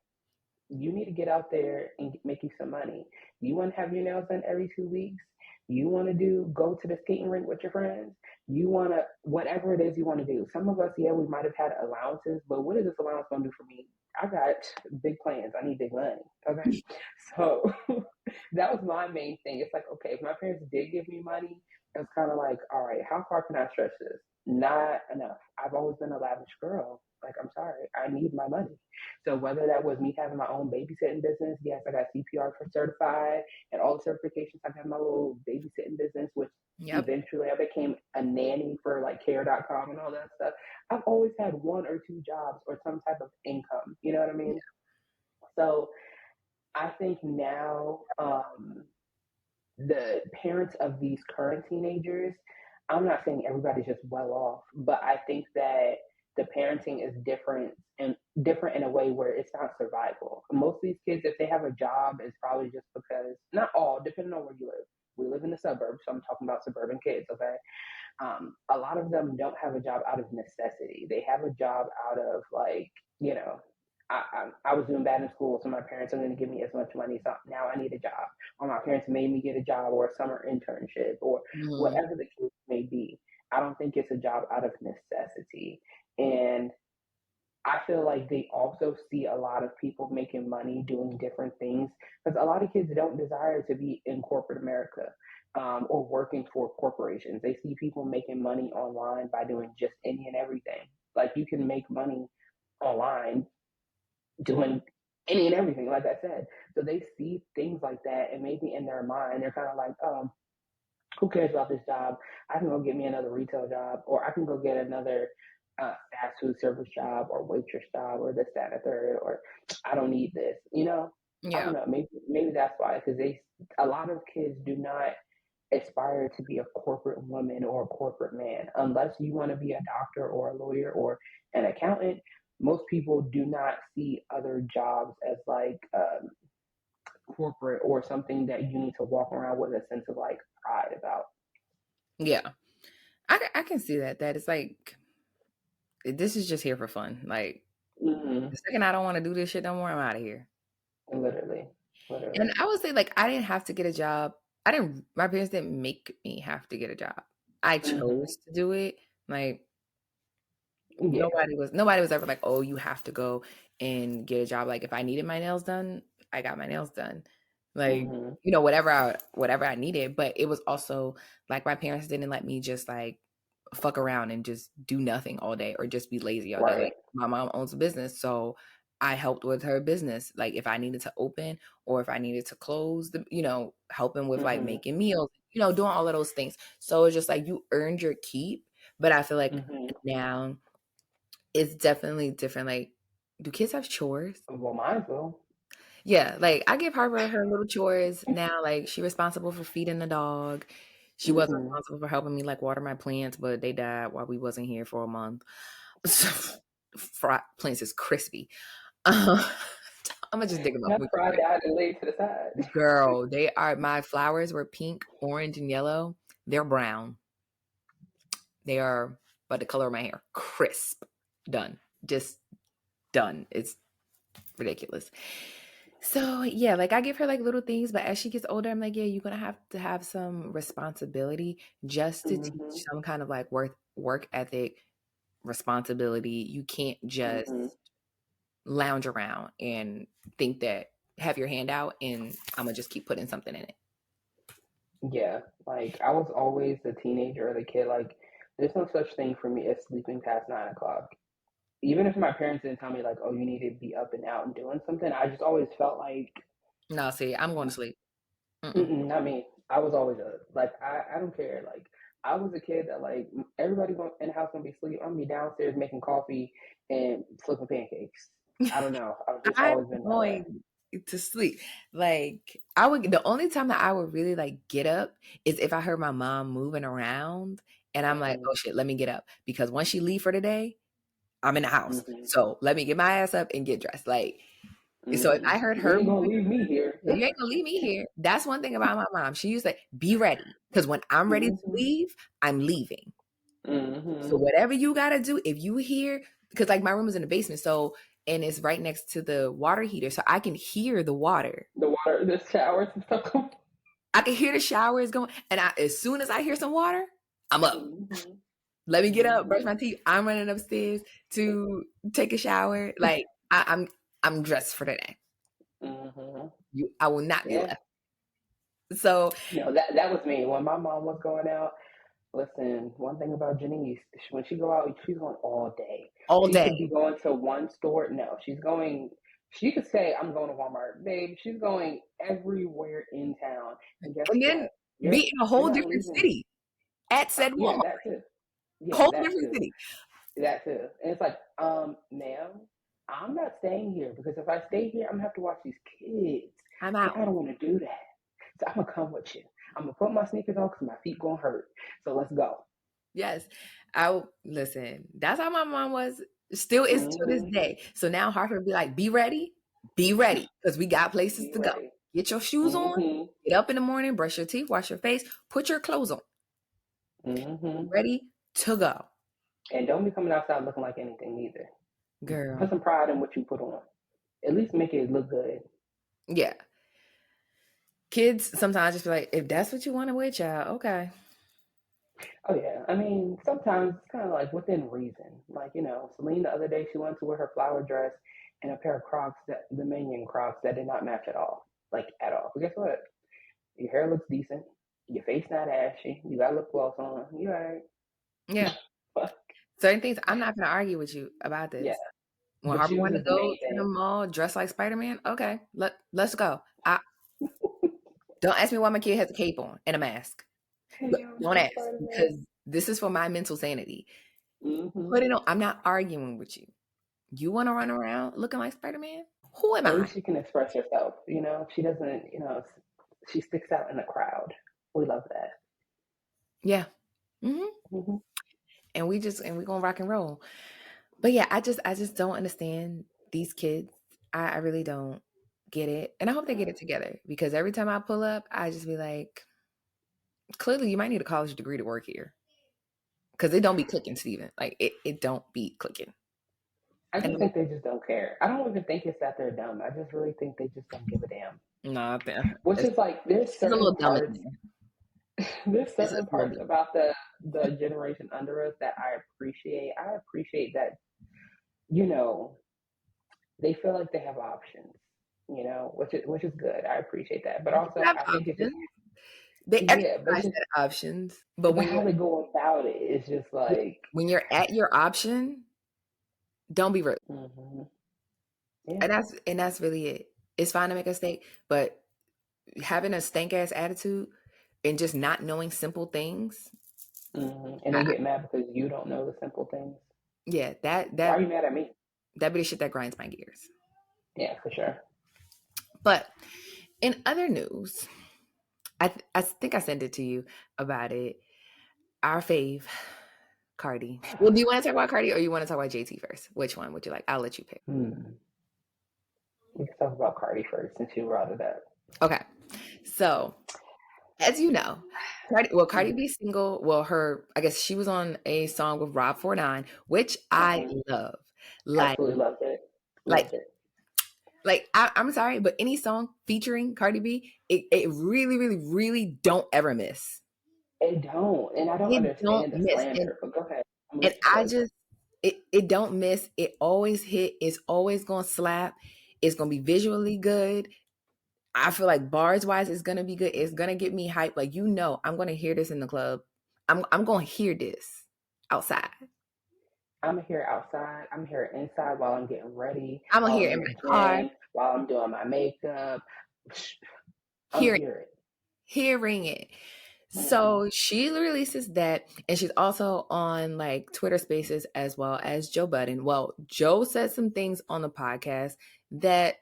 you need to get out there and make you some money. You want to have your nails done every 2 weeks. You want to do go to the skating rink with your friends. You want to whatever it is you want to do. Some of us, yeah, we might have had allowances, but what is this allowance going to do for me? I got big plans. I need big money. Okay, so that was my main thing. It's like, okay, if my parents did give me money, it was kind of like, all right, how far can I stretch this? Not enough. I've always been a lavish girl. Like, I'm sorry, I need my money. So whether that was me having my own babysitting business, yes, I got CPR for certified and all the certifications. I got my little babysitting business, which eventually I became a nanny for like care.com and all that stuff. I've always had one or two jobs or some type of income. You know what I mean? So I think now the parents of these current teenagers, I'm not saying everybody's just well off, but I think that the parenting is different in a way where it's not survival. Most of these kids, if they have a job, it's probably just because not all, depending on where you live. We live in the suburbs, so I'm talking about suburban kids, okay? A lot of them don't have a job out of necessity. They have a job out of like, you know, I was doing bad in school, so my parents are going to give me as much money. So now I need a job, or my parents made me get a job or a summer internship, or whatever the case may be. I don't think it's a job out of necessity, and I feel like they also see a lot of people making money doing different things because a lot of kids don't desire to be in corporate America or working for corporations. They see people making money online by doing just any and everything. Like you can make money online doing any and everything, like I said. So they see things like that, and maybe in their mind, they're kind of like, who cares about this job? I can go get me another retail job, or I can go get another fast food service job, or waitress job, or this, that, and the third, or I don't need this. You know, I don't know. Maybe that's why, because a lot of kids do not aspire to be a corporate woman or a corporate man unless you want to be a doctor or a lawyer or an accountant. Most people do not see other jobs as like corporate or something that you need to walk around with a sense of like pride about. Yeah, I can see that. That it's like this is just here for fun. Like the second I don't want to do this shit no more, I'm out of here. Literally. And I would say like I didn't have to get a job. I didn't. My parents didn't make me have to get a job. I chose to do it. Like nobody was ever like, oh, you have to go and get a job. Like if I needed my nails done, I got my nails done. Like you know whatever I needed. But it was also like my parents didn't let me just like fuck around and just do nothing all day or just be lazy all day. Like my mom owns a business, so I helped with her business. Like if I needed to open or if I needed to close, helping with like making meals, doing all of those things. So it's just like you earned your keep. But I feel like now it's definitely different. Like, do kids have chores? Well, mine will. Yeah, like I give Harper her little chores now. Like she's responsible for feeding the dog. She wasn't responsible for helping me like water my plants, but they died while we wasn't here for a month. Plants is crispy. I'm gonna just dig them up. Fried out and laid to the side. Girl, they are. My flowers were pink, orange, and yellow. They're brown. They are, but the color of my hair, crisp. Done. Just done. It's ridiculous. So yeah, like I give her like little things, but as she gets older, I'm like, yeah, you're gonna have to have some responsibility just to teach some kind of like work ethic, responsibility. You can't just lounge around and think that have your hand out and I'm gonna just keep putting something in it. Yeah, like I was always the teenager or the kid. Like there's no such thing for me as sleeping past 9 o'clock. Even if my parents didn't tell me like, oh, you need to be up and out and doing something, I just always felt like, no, see, I'm going to sleep. Not me. I was always like, I don't care. Like I was a kid that like everybody in the house gonna be asleep. I'm gonna be downstairs making coffee and flipping pancakes. I don't know. I've just always been that way. To sleep. Like I would, the only time that I would really like get up is if I heard my mom moving around and I'm like, oh shit, let me get up. Because once she leave for the day, I'm in the house. So let me get my ass up and get dressed. Like, so if I heard her, you ain't gonna leave me here. You ain't gonna leave me here. That's one thing about my mom. She used to say, be ready. Because when I'm ready to leave, I'm leaving. So whatever you gotta do, if you hear, because like my room is in the basement, so and it's right next to the water heater, so I can hear the water. The showers and stuff. I can hear the shower is going, and as soon as I hear some water, I'm up. Mm-hmm. Let me get up, brush my teeth. I'm running upstairs to take a shower. Like I'm dressed for the day. Mm-hmm. I will not be Yeah. left. So No, that was me. When my mom was going out, listen, one thing about Janice, when she go out, she's going all day. all She day. could be going to one store. No, she could say, I'm going to Walmart. Babe, she's going everywhere in town. And guess And then what? be in a You're whole not different leaving. city at said Yeah, Walmart. that too. Yeah, Whole that different too. city. That too. And it's like, ma'am, I'm not staying here because if I stay here, I'm gonna have to watch these kids. I'm And out. I don't want to do that. So I'm gonna come with you. I'm gonna put my sneakers on because my feet gonna hurt. So let's go. Yes. Listen, that's how my mom was. Still is to this Mm-hmm. day. So now Harper would be like, be ready. Because we got places Be to go. ready. Get your shoes on, Mm-hmm. get up in the morning, brush your teeth, wash your face, put your clothes on. Mm-hmm. Ready to go. And don't be coming outside looking like anything either. Girl. Put some pride in what you put on. At least make it look good. Yeah. Kids sometimes just be like, if that's what you want to wear, child, okay. Oh yeah, I mean sometimes it's kind of like within reason. Like Celine the other day she wanted to wear her flower dress and a pair of Crocs the Minion Crocs that did not match at all, like at all. But guess what? Your hair looks decent, your face not ashy, you got lip gloss on, you alright. Yeah. Certain things, I'm not going to argue with you about this. Yeah, When the Harper shoes wanted is to the go main to the thing. mall dressed like Spider-Man, okay, let's go. Don't ask me why my kid has a cape on and a mask. Don't ask, because this is for my mental sanity. Mm-hmm. Put it on. I'm not arguing with you. You want to run around looking like Spider-Man? Who am At I? least she can express herself. She doesn't. She sticks out in the crowd. We love that. Yeah. Mm-hmm. Mm-hmm. And we gonna rock and roll. But yeah, I just don't understand these kids. I really don't get it. And I hope they get it together, because every time I pull up, I just be like, clearly you might need a college degree to work here. Because it don't be clicking, Steven. Like it don't be clicking. I just think they just don't care. I don't even think it's that they're dumb. I just really think they just don't give a damn. No, Which is like there's a little certain dumb. parts. There's certain parts about the generation under us that I appreciate. I appreciate that, they feel like they have options, which is good. I appreciate that. But also I think it's just they but exercise that options. But when how they go about it is just like when you're at your option, don't be rude. Mm-hmm. Yeah. And that's really it. It's fine to make a mistake, but having a stank ass attitude and just not knowing simple things. Mm-hmm. And they get mad because you don't know the simple things. Yeah, that why are you mad at me? That be the shit that grinds my gears. Yeah, for sure. But in other news, I think I sent it to you about it. Our fave, Cardi. Well, do you want to talk about Cardi or you want to talk about JT first? Which one would you like? I'll let you pick. We can talk about Cardi first since you brought it up. Okay. So, as you know, Cardi B's single, I guess she was on a song with Rob 49, which I love. Absolutely loved it. I'm sorry, but any song featuring Cardi B, it really, really, really don't ever miss. It don't. And I don't understand the slander, but go ahead. And I just, it don't miss. It always hit. It's always going to slap. It's going to be visually good. I feel like bars wise, it's going to be good. It's going to get me hyped. Like, I'm going to hear this in the club. I'm going to hear this outside. I'm going to hear it outside. I'm going to hear it inside while I'm getting ready. I'm going to hear it in my car. While I'm doing my makeup. Hearing it. So she releases that, and she's also on like Twitter Spaces as well as Joe Budden. Well, Joe said some things on the podcast that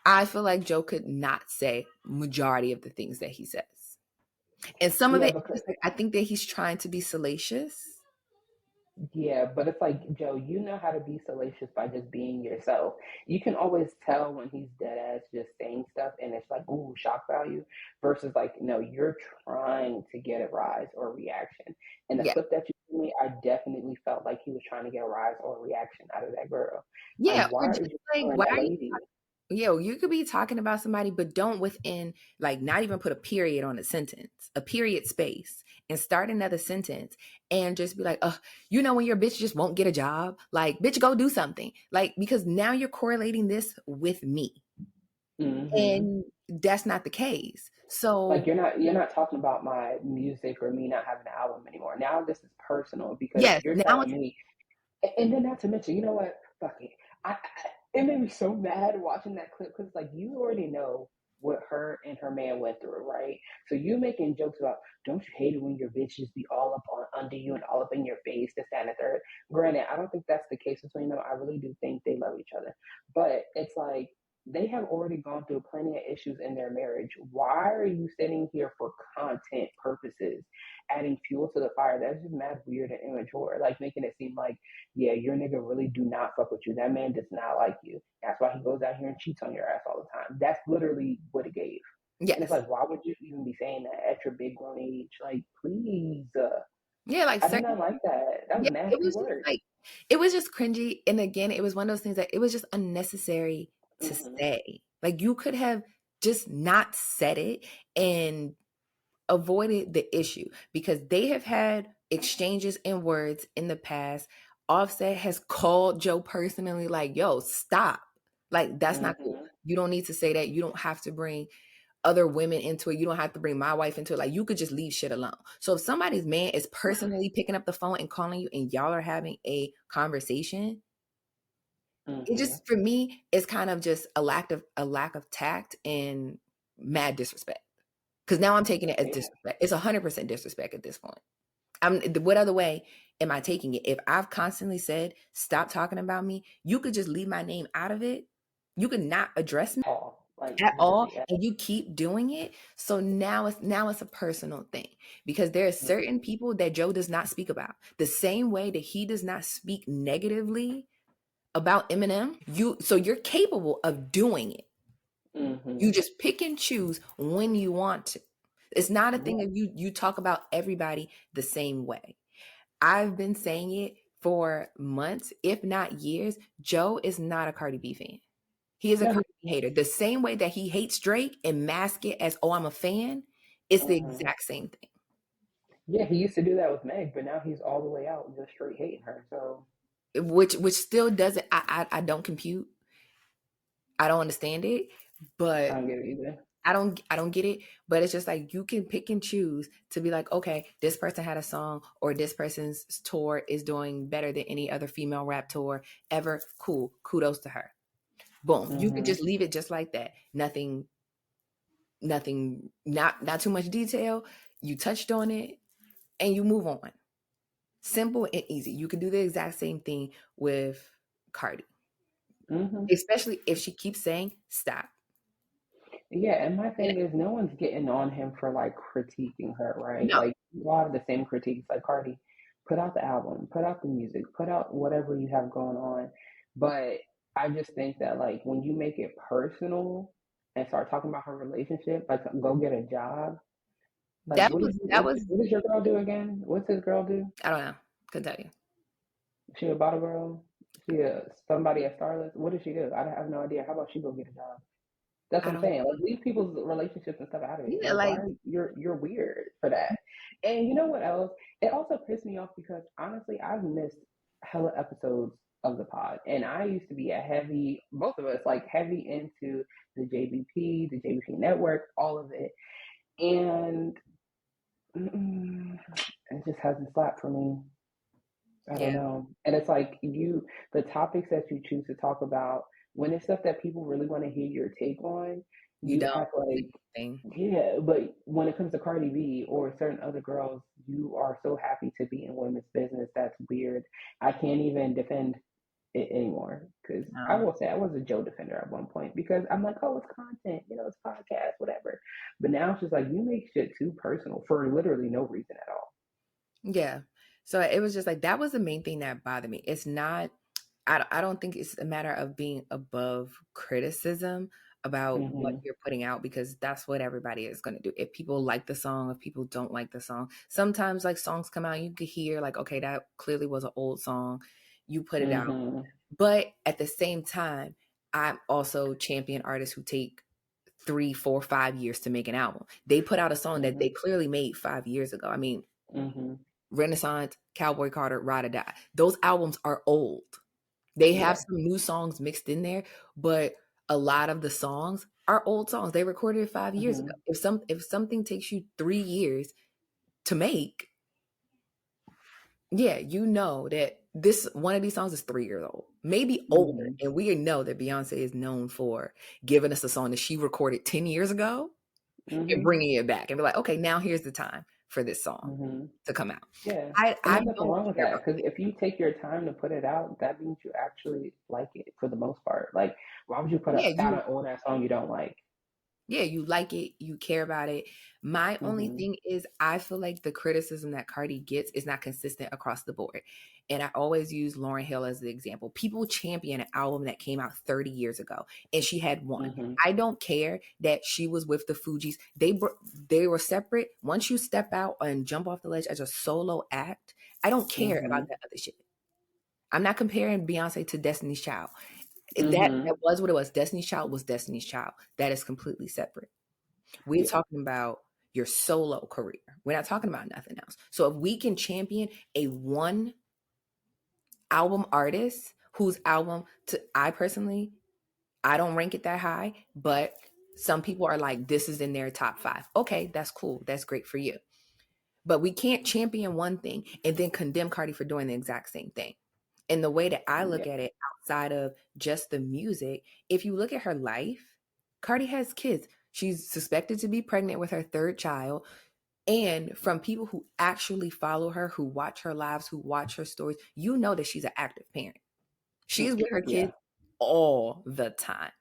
I feel like Joe could not say majority of the things that he says. And some of it, I think that he's trying to be salacious. Yeah, but it's like, Joe, you know how to be salacious by just being yourself. You can always tell when he's dead ass just saying stuff and it's like, ooh, shock value, versus like, no, you're trying to get a rise or a reaction. And the clip that you gave me, I definitely felt like he was trying to get a rise or a reaction out of that girl. Yeah, why are you Yo, you could be talking about somebody, but don't within, like, not even put a period on a sentence, a period space, and start another sentence and just be like, you know, when your bitch just won't get a job, like, bitch, go do something. Like, because now you're correlating this with me. Mm-hmm. And that's not the case. Like So, you're not talking about my music or me not having an album anymore. Now this is personal because yes, you're now telling it's, me. And then not to mention, you know what? Fuck it. It made me so mad watching that clip because like you already know what her and her man went through, right? So you making jokes about don't you hate it when your bitches be all up on under you and all up in your face, this, that, and the third. Granted, I don't think that's the case between them. I really do think they love each other. But it's like they have already gone through plenty of issues in their marriage. Why are you sitting here for content purposes, adding fuel to the fire? That's just mad weird and immature. Like making it seem like yeah, your nigga really do not fuck with you. That man does not like you. That's why he goes out here and cheats on your ass all the time. That's literally what it gave. And it's yes. like, why would you even be saying that at your big grown age? Like, please. Yeah, like I did certain, not like that. That was yeah, it nasty was just work. like, it was just cringy. And again, it was one of those things that it was just unnecessary to Hmm. say. Like, you could have just not said it and avoided the issue because they have had exchanges in words in the past. Offset has called Joe personally, like, yo, stop. Like, that's not cool. Hmm. You don't need to say that. You don't have to bring other women into it. You don't have to bring my wife into it. Like, you could just leave shit alone. So if somebody's man is personally picking up the phone and calling you and y'all are having a conversation, it Hmm. just, for me, it's kind of just a lack of tact and mad disrespect. Because now I'm taking it as Yeah. disrespect. It's 100% disrespect at this point. What other way am I taking it? If I've constantly said, stop talking about me, you could just leave my name out of it. You could not address me All. Like, at all, literally. and you keep doing it. So now it's a personal thing because there are certain Hmm. people that Joe does not speak about. The same way that he does not speak negatively about Eminem, you're capable of doing it. Hmm. You just pick and choose when you want to. It's not a thing Yeah. of you talk about everybody the same way. I've been saying it for months, if not years. Joe is not a Cardi B fan. He is a No. Cardi B hater. The same way that he hates Drake and mask it as, oh, I'm a fan, it's the Hmm. exact same thing. Yeah, he used to do that with Meg, but now he's all the way out, just straight hating her. So. Which still doesn't, I don't compute. I don't understand it, I but don't get it either. I don't get it, but it's just like you can pick and choose to be like, okay, this person had a song or this person's tour is doing better than any other female rap tour ever. Cool. Kudos to her. Boom. You could Hmm. just leave it just like that. Nothing, not too much detail. You touched on it and you move on. Simple and easy. You can do the exact same thing with Cardi, Hmm. especially if she keeps saying stop. Yeah, and my Yeah. thing is, no one's getting on him for like critiquing her, right? No, Like a lot of the same critiques, like Cardi, put out the album, put out the music, put out whatever you have going on. But I just think that like when you make it personal and start talking about her relationship, like go get a job. Like that was that was what does your girl do again? What's his girl do? I don't know. Couldn't tell you. She a bottle girl? She somebody at Starless? What does she do? I have no idea. How about she go get a job? That's I what I'm don't. saying. Like leave people's relationships and stuff out of it. Yeah, Like why like are you're weird for that? And you know what else? It also pissed me off because honestly, I've missed hella episodes of the pod, and I used to be a heavy, both of us like heavy into the JBP network, all of it, and it just hasn't slapped for me. I don't yeah, know. And it's like the topics that you choose to talk about, when it's stuff that people really want to hear your take on, you you don't act like, thing. yeah, but when it comes to Cardi B or certain other girls, you are so happy to be in women's business. That's weird. I can't even defend it anymore because I No. will say I was a Joe defender at one point because I'm like, oh, it's content, it's podcast, whatever. But now it's just like you make shit too personal for literally no reason at all. Yeah. So it was just like that was the main thing that bothered me. It's not. I don't think it's a matter of being above criticism about what Hmm. you're putting out because that's what everybody is going to do. If people like the song, if people don't like the song, sometimes like songs come out, you could hear like, okay, that clearly was an old song. You put it out. Hmm. But at the same time, I'm also champion artists who take 3, 4, 5 years to make an album. They put out a song that they clearly made 5 years ago. I mean, Renaissance, Cowboy Carter, Ride or Die. Those albums are old. They have some new songs mixed in there, but a lot of the songs are old songs. They recorded it 5 years ago. If something takes you 3 years to make, yeah, you know that this one of these songs is 3 years old, maybe older. And we know that Beyonce is known for giving us a song that she recorded 10 years ago and bringing it back and be like, okay, now here's the time for this song to come out. Yeah, I and there's nothing don't wrong with care that, about because if you take your time to put it out, that means you actually like it for the most part. Like, why would you put yeah, out an old ass song you don't like? yeah, you like it, you care about it. My only thing is I feel like the criticism that Cardi gets is not consistent across the board. And I always use Lauryn Hill as the example. People champion an album that came out 30 years ago and she had one. I don't care that she was with the Fugees. They were separate. Once you step out and jump off the ledge as a solo act, I don't care about that other shit. I'm not comparing Beyonce to Destiny's Child. That was what it was. Destiny's Child was Destiny's Child. That is completely separate. We're talking about your solo career. We're not talking about nothing else. So if we can champion a one album artist whose album I personally, I don't rank it that high, but some people are like, this is in their top 5. Okay, that's cool. That's great for you. But we can't champion one thing and then condemn Cardi for doing the exact same thing. And the way that I look at it outside of just the music, if you look at her life, Cardi has kids. She's suspected to be pregnant with her 3rd child. And from people who actually follow her, who watch her lives, who watch her stories, you know that she's an active parent. She is with her kids all the time.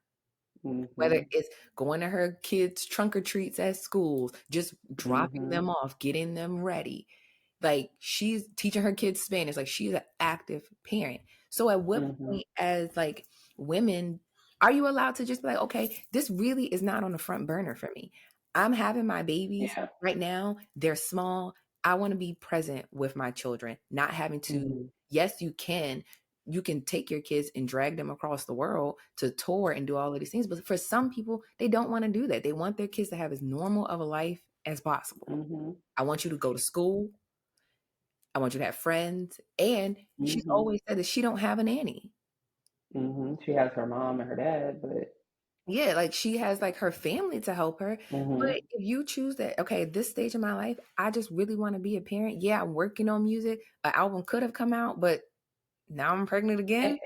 Whether it's going to her kids' trunk or treats at schools, just dropping them off, getting them ready. Like, she's teaching her kids Spanish. Like, she's an active parent. So at what point as like women are you allowed to just be like, okay, this really is not on the front burner for me. I'm having my babies right now. They're small. I want to be present with my children, not having to, yes, you can take your kids and drag them across the world to tour and do all of these things. But for some people, they don't want to do that. They want their kids to have as normal of a life as possible. I want you to go to school. I want you to have friends. And she's always said that she don't have a nanny. She has her mom and her dad, but yeah, like she has like her family to help her. But if you choose that, okay, at this stage of my life, I just really want to be a parent. Yeah, I'm working on music. An album could have come out, but now I'm pregnant again.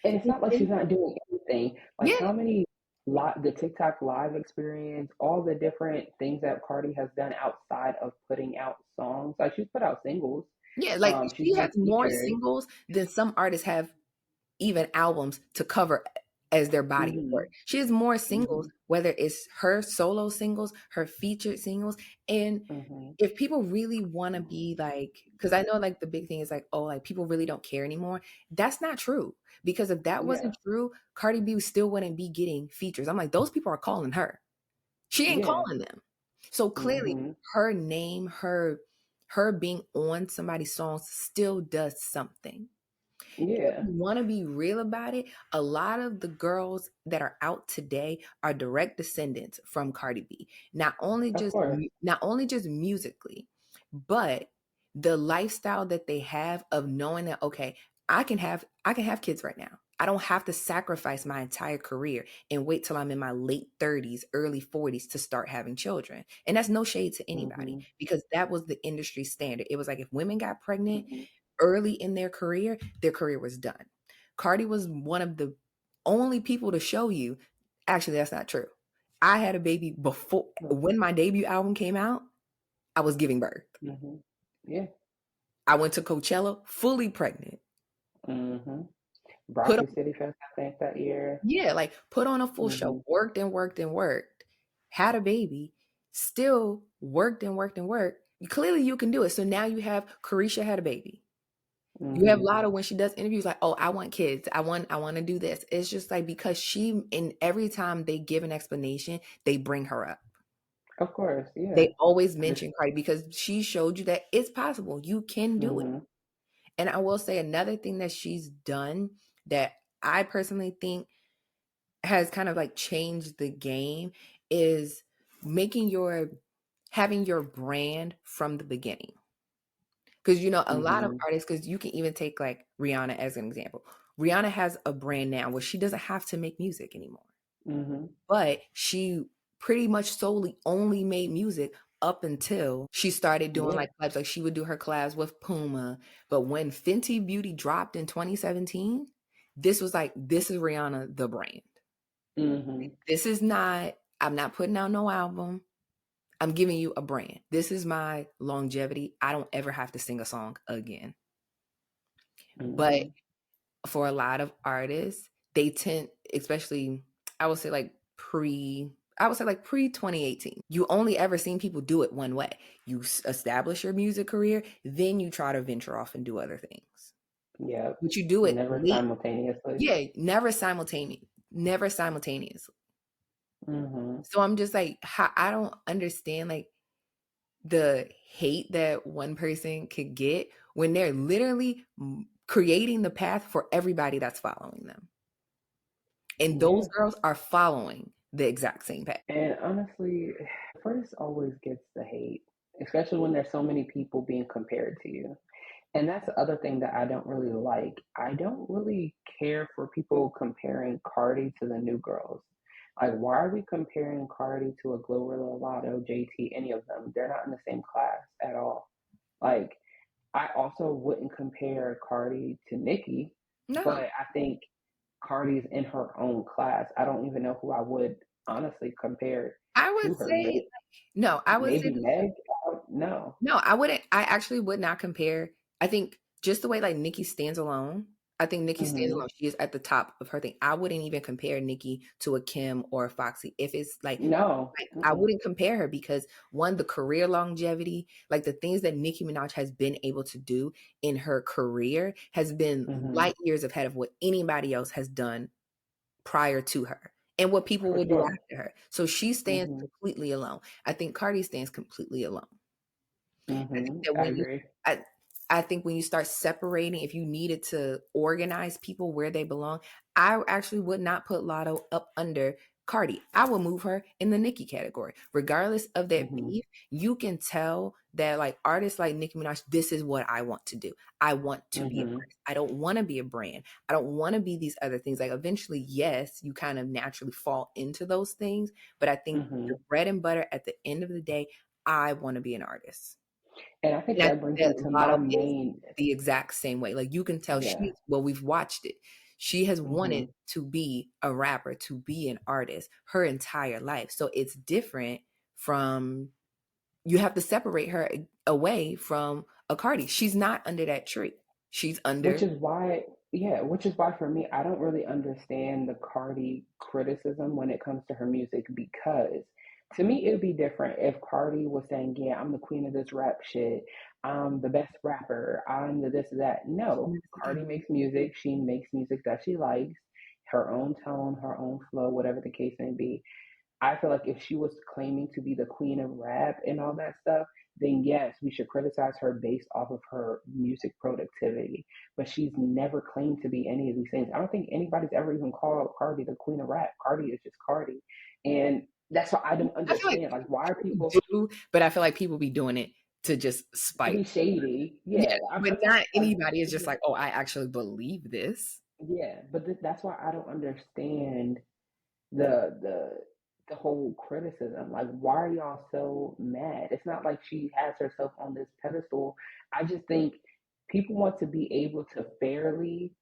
And it's not like she's not doing anything. Like, how many the TikTok live experience, all the different things that Cardi has done outside of putting out songs. Like, she's put out singles. Yeah, like she has more featured. singles than some artists have even albums to cover as their body of work. She has more singles, whether it's her solo singles, her featured singles. And if people really want to be like, because I know like the big thing is like, oh, like people really don't care anymore. That's not true. Because if that wasn't true, Cardi B still wouldn't be getting features. I'm like, those people are calling her. She ain't calling them. So clearly her name, her being on somebody's songs still does something. If you want to be real about it, a lot of the girls that are out today are direct descendants from Cardi B. Not only just musically, but the lifestyle that they have of knowing that, okay, I can have kids right now. I don't have to sacrifice my entire career and wait till I'm in my late 30s, early 40s to start having children. And that's no shade to anybody, because that was the industry standard. It was like if women got pregnant early in their career was done. Cardi was one of the only people to show you, actually, that's not true. I had a baby before, when my debut album came out, I was giving birth. Yeah. I went to Coachella fully pregnant. Broccoli City Fest, I think, that year. Yeah, like put on a full show, worked and worked and worked, had a baby, still worked and worked and worked. Clearly you can do it. So now you have Carisha had a baby. You have Lotto when she does interviews like, oh, I want kids. I want to do this. It's just like, because and every time they give an explanation, they bring her up. Of course, yeah. They always mention Cardi because she showed you that it's possible. You can do it. And I will say another thing that she's done that I personally think has kind of like changed the game is making your having your brand from the beginning. Because you know, a lot of Mm-hmm. artists, because you can even take like Rihanna as an example. Rihanna has a brand now where she doesn't have to make music anymore. Mm-hmm. But she pretty much solely only made music up until she started doing Yeah. like collabs. Like she would do her collabs with Puma. But when Fenty Beauty dropped in 2017, this was like, this is Rihanna, the brand. Mm-hmm. This is not, I'm not putting out no album. I'm giving you a brand. This is my longevity. I don't ever have to sing a song again. But Mm-hmm. for a lot of artists, they tend, especially, I would say like pre 2018. You only ever seen people do it one way. You establish your music career, then you try to venture off and do other things. Yep. But you do it Never late. simultaneously. Yeah, never simultaneous. Never simultaneously. Mm-hmm. So I'm just like, I don't understand like the hate that one person could get when they're literally creating the path for everybody that's following them. And Yeah. those girls are following the exact same path. And honestly, first always gets the hate, especially when there's so many people being compared to you. And that's the other thing that I don't really like. I don't really care for people comparing Cardi to the new girls. Like, why are we comparing Cardi to a Glorilla, Lotto, JT, any of them? They're not in the same class at all. Like, I also wouldn't compare Cardi to Nicki, but No, I think Cardi's in her own class. I don't even know who I would honestly compare I to would her. say, no, I would say Maybe Meg? I don't know. no, I wouldn't. I actually would not compare. I think just the way like Nikki stands alone, I think Nikki stands Hmm. alone. She is at the top of her thing. I wouldn't even compare Nikki to a Kim or a Foxy. If it's No. like I Mm-mm. wouldn't compare her because one, the career longevity, like the things that Nicki Minaj has been able to do in her career has been Hmm. light years ahead of what anybody else has done prior to her and what people For will do sure. after her. So she stands Hmm. completely alone. I think Cardi stands completely alone. I think Hmm. that I when you agree. I I think when you start separating, if you needed to organize people where they belong, I actually would not put Lotto up under Cardi. I would move her in the Nicki category. Regardless of their Hmm. beef, you can tell that like artists like Nicki Minaj, this is what I want to do. I want to be an Hmm. artist. I don't want to be a brand. I don't want to be these other things. Like eventually, yes, you kind of naturally fall into those things. But I think Hmm. the bread and butter at the end of the day, I want to be an artist. And I think And I that think brings me that to my Lotto is main. the exact same way. Like you can tell Yeah. we've watched it. She has wanted Hmm. to be a rapper, to be an artist her entire life. So it's different from you have to separate her away from a Cardi. She's not under that tree. She's Which under is why, yeah, which is why for me, I don't really understand the Cardi criticism when it comes to her music because to me, it would be different if Cardi was saying, yeah, I'm the queen of this rap shit. I'm the best rapper. I'm the this, that. No, Cardi makes music. She makes music that she likes, her own tone, her own flow, whatever the case may be. I feel like if she was claiming to be the queen of rap and all that stuff, then yes, we should criticize her based off of her music productivity. But she's never claimed to be any of these things. I don't think anybody's ever even called Cardi the queen of rap. Cardi is just Cardi. And that's what I don't I feel like understand. Like, why are people people do, but I feel like people be doing it to just to spite. be shady? Yeah, Yeah, but I'm not like, anybody is just like, oh, I actually believe this. yeah, but that's why I don't understand the the the whole criticism. Like, why are y'all so mad? It's not like she has herself on this pedestal. I just think people want to be able to fairly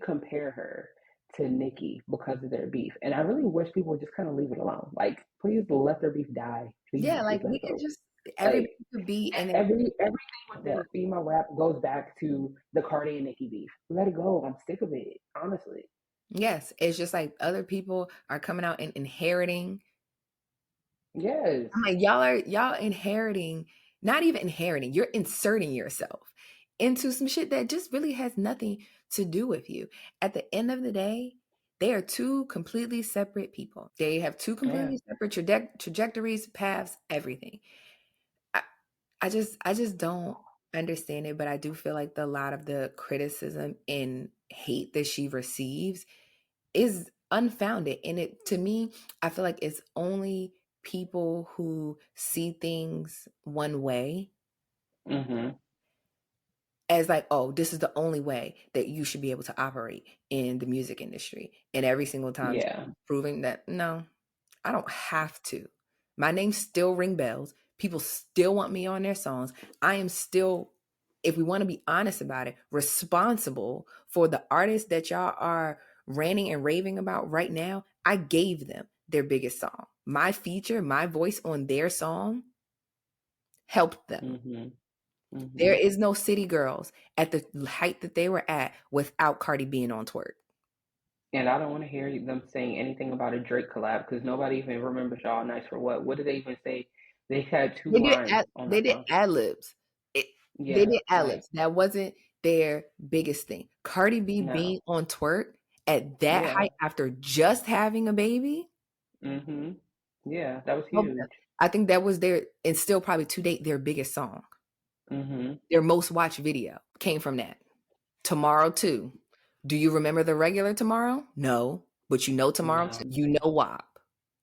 compare her to Nikki because of their beef. And I really wish people would just kind of leave it alone. Like, please let their beef die. Please Yeah, just like let we it could go. just everybody Like could be in their everything yeah. within female rap goes back to the Cardi and Nicki beef. Let it go. I'm sick of it, honestly. Yes, it's just like other people are coming out and inheriting. Yes. I'm like, y'all inheriting, not even inheriting, you're inserting yourself into some shit that just really has nothing to do with you. At the end of the day, they are two completely separate people. They have two Yeah. completely separate trajectories, paths, everything. I, I just don't understand it, but I do feel like a lot of the criticism and hate that she receives is unfounded. And it, to me, I feel like it's only people who see things one way as like, oh, this is the only way that you should be able to operate in the music industry. And every single time proving that, no, I don't have to. My name still ring bells. People still want me on their songs. I am still, if we want to be honest about it, responsible for the artists that y'all are ranting and raving about right now. I gave them their biggest song. My feature, my voice on their song helped them. There is no City Girls at the height that they were at without Cardi being on Twerk. And I don't want to hear them saying anything about a Drake collab because nobody even remembers Y'all Nice for What. What did they even say? They had two lines on They that did song. ad-libs. They did ad-libs. That wasn't their biggest thing. Cardi B being on Twerk at that height after just having a baby. Yeah, that was huge. I think that was their, and still probably to date, their biggest song. Their most watched video came from that. Tomorrow too. Do you remember the regular Tomorrow? No. But you know Tomorrow too. You know WAP.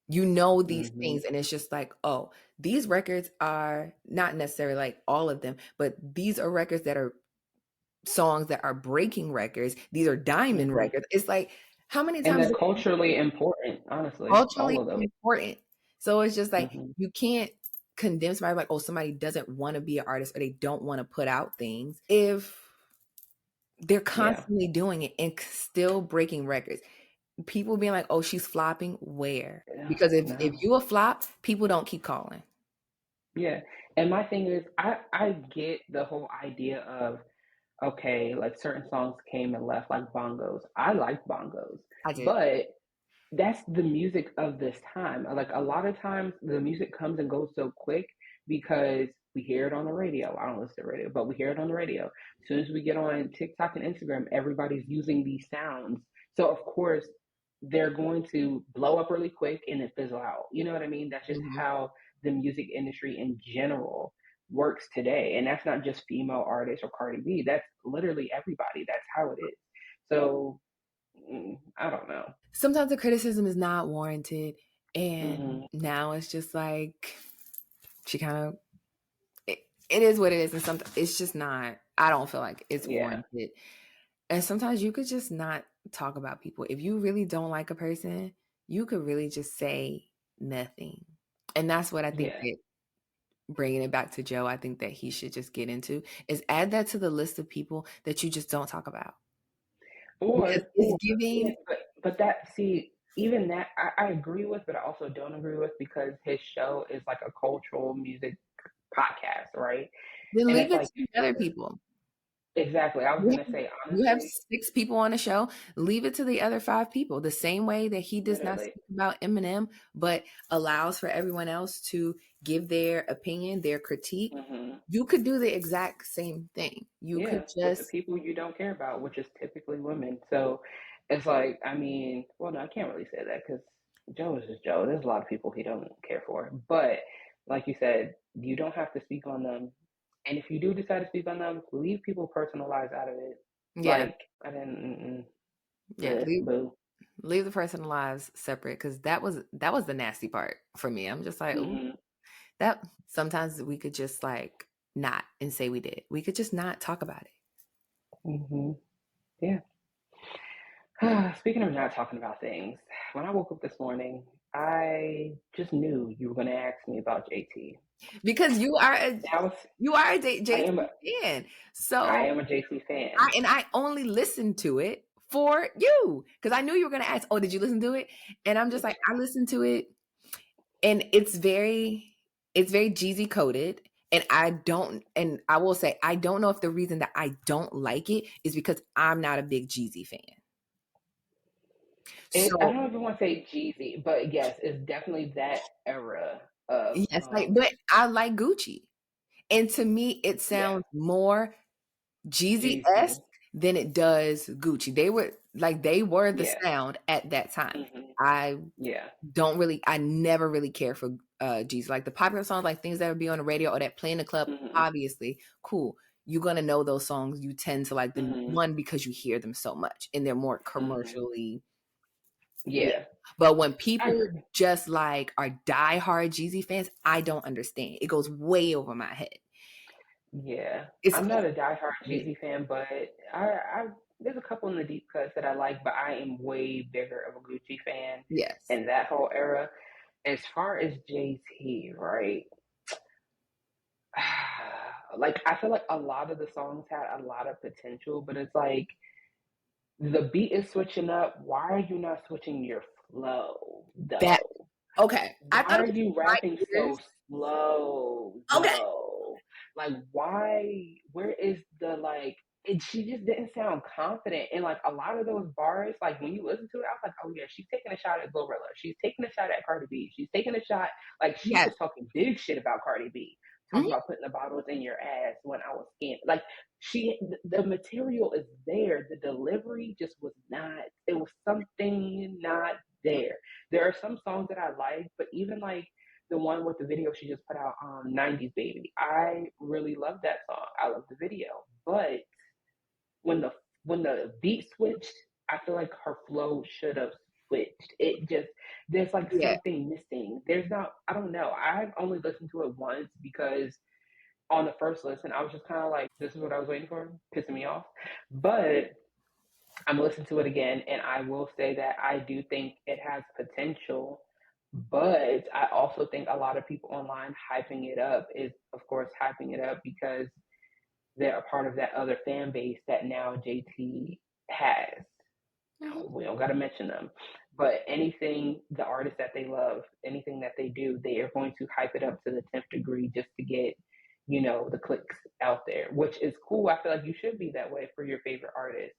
You know these things. And it's just like, oh, these records are not necessarily like all of them, but these are records that are songs that are breaking records. These are diamond records. It's like, how many times? And they're culturally important, honestly. Culturally important. So it's just like, you can't condemn somebody like, oh, somebody doesn't want to be an artist or they don't want to put out things if they're constantly doing it and still breaking records. People being like, oh, she's flopping. Where? Because if you a flop, people don't keep calling. Yeah. And my thing is, I get the whole idea of, okay, like certain songs came and left, like bongos. I like bongos. I do. But that's the music of this time. Like a lot of times the music comes and goes so quick because we hear it on the radio. I don't listen to radio, but we hear it on the radio. As soon as we get on TikTok and Instagram, everybody's using these sounds. So of course they're going to blow up really quick and then fizzle out. You know what I mean? That's just how the music industry in general works today. And that's not just female artists or Cardi B. That's literally everybody. That's how it is. So I don't know. Sometimes the criticism is not warranted. And now it's just like, she kind of, it is what it is. And sometimes it's just not, I don't feel like it's warranted. And sometimes you could just not talk about people. If you really don't like a person, you could really just say nothing. And that's what I think that, bringing it back to Joe, I think that he should just get into is add that to the list of people that you just don't talk about. Or it's giving, but that, see, even that I agree with, but I also don't agree with because his show is like a cultural music podcast, right? Then leave it to other people. Exactly. I was going to say, honestly, you have 6 people on the show. Leave it to the other 5 people. The same way that he does not speak about Eminem, but allows for everyone else to give their opinion, their critique. You could do the exact same thing. You could just with the people you don't care about, which is typically women. So it's like, I mean, well, no, I can't really say that because Joe is just Joe. There's a lot of people he don't care for. But like you said, you don't have to speak on them. And if you do decide to speak on them, leave people's personal lives out of it. Yeah. Like, I didn't. Leave the personal lives separate because that was the nasty part for me. I'm just like, ooh, that sometimes we could just like not and say we did. We could just not talk about it. Yeah. Speaking of not talking about things, when I woke up this morning, I just knew you were going to ask me about JT. Because you are a JT fan. So I am a JT fan. I only listened to it for you because I knew you were going to ask, oh, did you listen to it? And I'm just like, I listened to it and it's very Jeezy coded. And I will say, I don't know if the reason that I don't like it is because I'm not a big Jeezy fan. I don't even want to say Jeezy, but yes, it's definitely that era of. Yes, but I like Gucci. And to me, it sounds more Jeezy-esque than it does Gucci. They were the sound at that time. I never really cared for Jeezy. Like the popular songs, like things that would be on the radio or that play in the club, obviously, cool. you're going to know those songs. You tend to like the one because you hear them so much and they're more commercially. Yeah. But when people just like are diehard Jeezy fans, I don't understand. It goes way over my head. Yeah. I'm not a diehard Jeezy fan, but I there's a couple in the deep cuts that I like, but I am way bigger of a Gucci fan. Yes. In that whole era. As far as JT, right? Like I feel like a lot of the songs had a lot of potential, but it's like the beat is switching up. Why are you not switching your flow though? Okay. Why are you rapping so slow though? Like why? Where is the like? She just didn't sound confident. And like a lot of those bars, like when you listen to it, I was like, oh yeah, she's taking a shot at Glorilla. She's taking a shot at Cardi B. She's taking a shot. Like she was talking big shit about Cardi B. Talking about putting the bottles in your ass when I was scamming. Like the material is there. The delivery just was not. It was something not there. There are some songs that I like, but even like the one with the video she just put out, 90s Baby. I really love that song. I love the video. But when the beat switched, I feel like her flow should have switched. It just there's like something missing. There's not I don't know. I've only listened to it once because on the first listen, I was just kind of like, this is what I was waiting for, pissing me off. But I'm listening to it again, and I will say that I do think it has potential. But I also think a lot of people online hyping it up is, of course, hyping it up because they're a part of that other fan base that now JT has. We don't got to mention them, but anything, the artist that they love, anything that they do, they are going to hype it up to the 10th degree just to get, the clicks out there, which is cool. I feel like you should be that way for your favorite artist.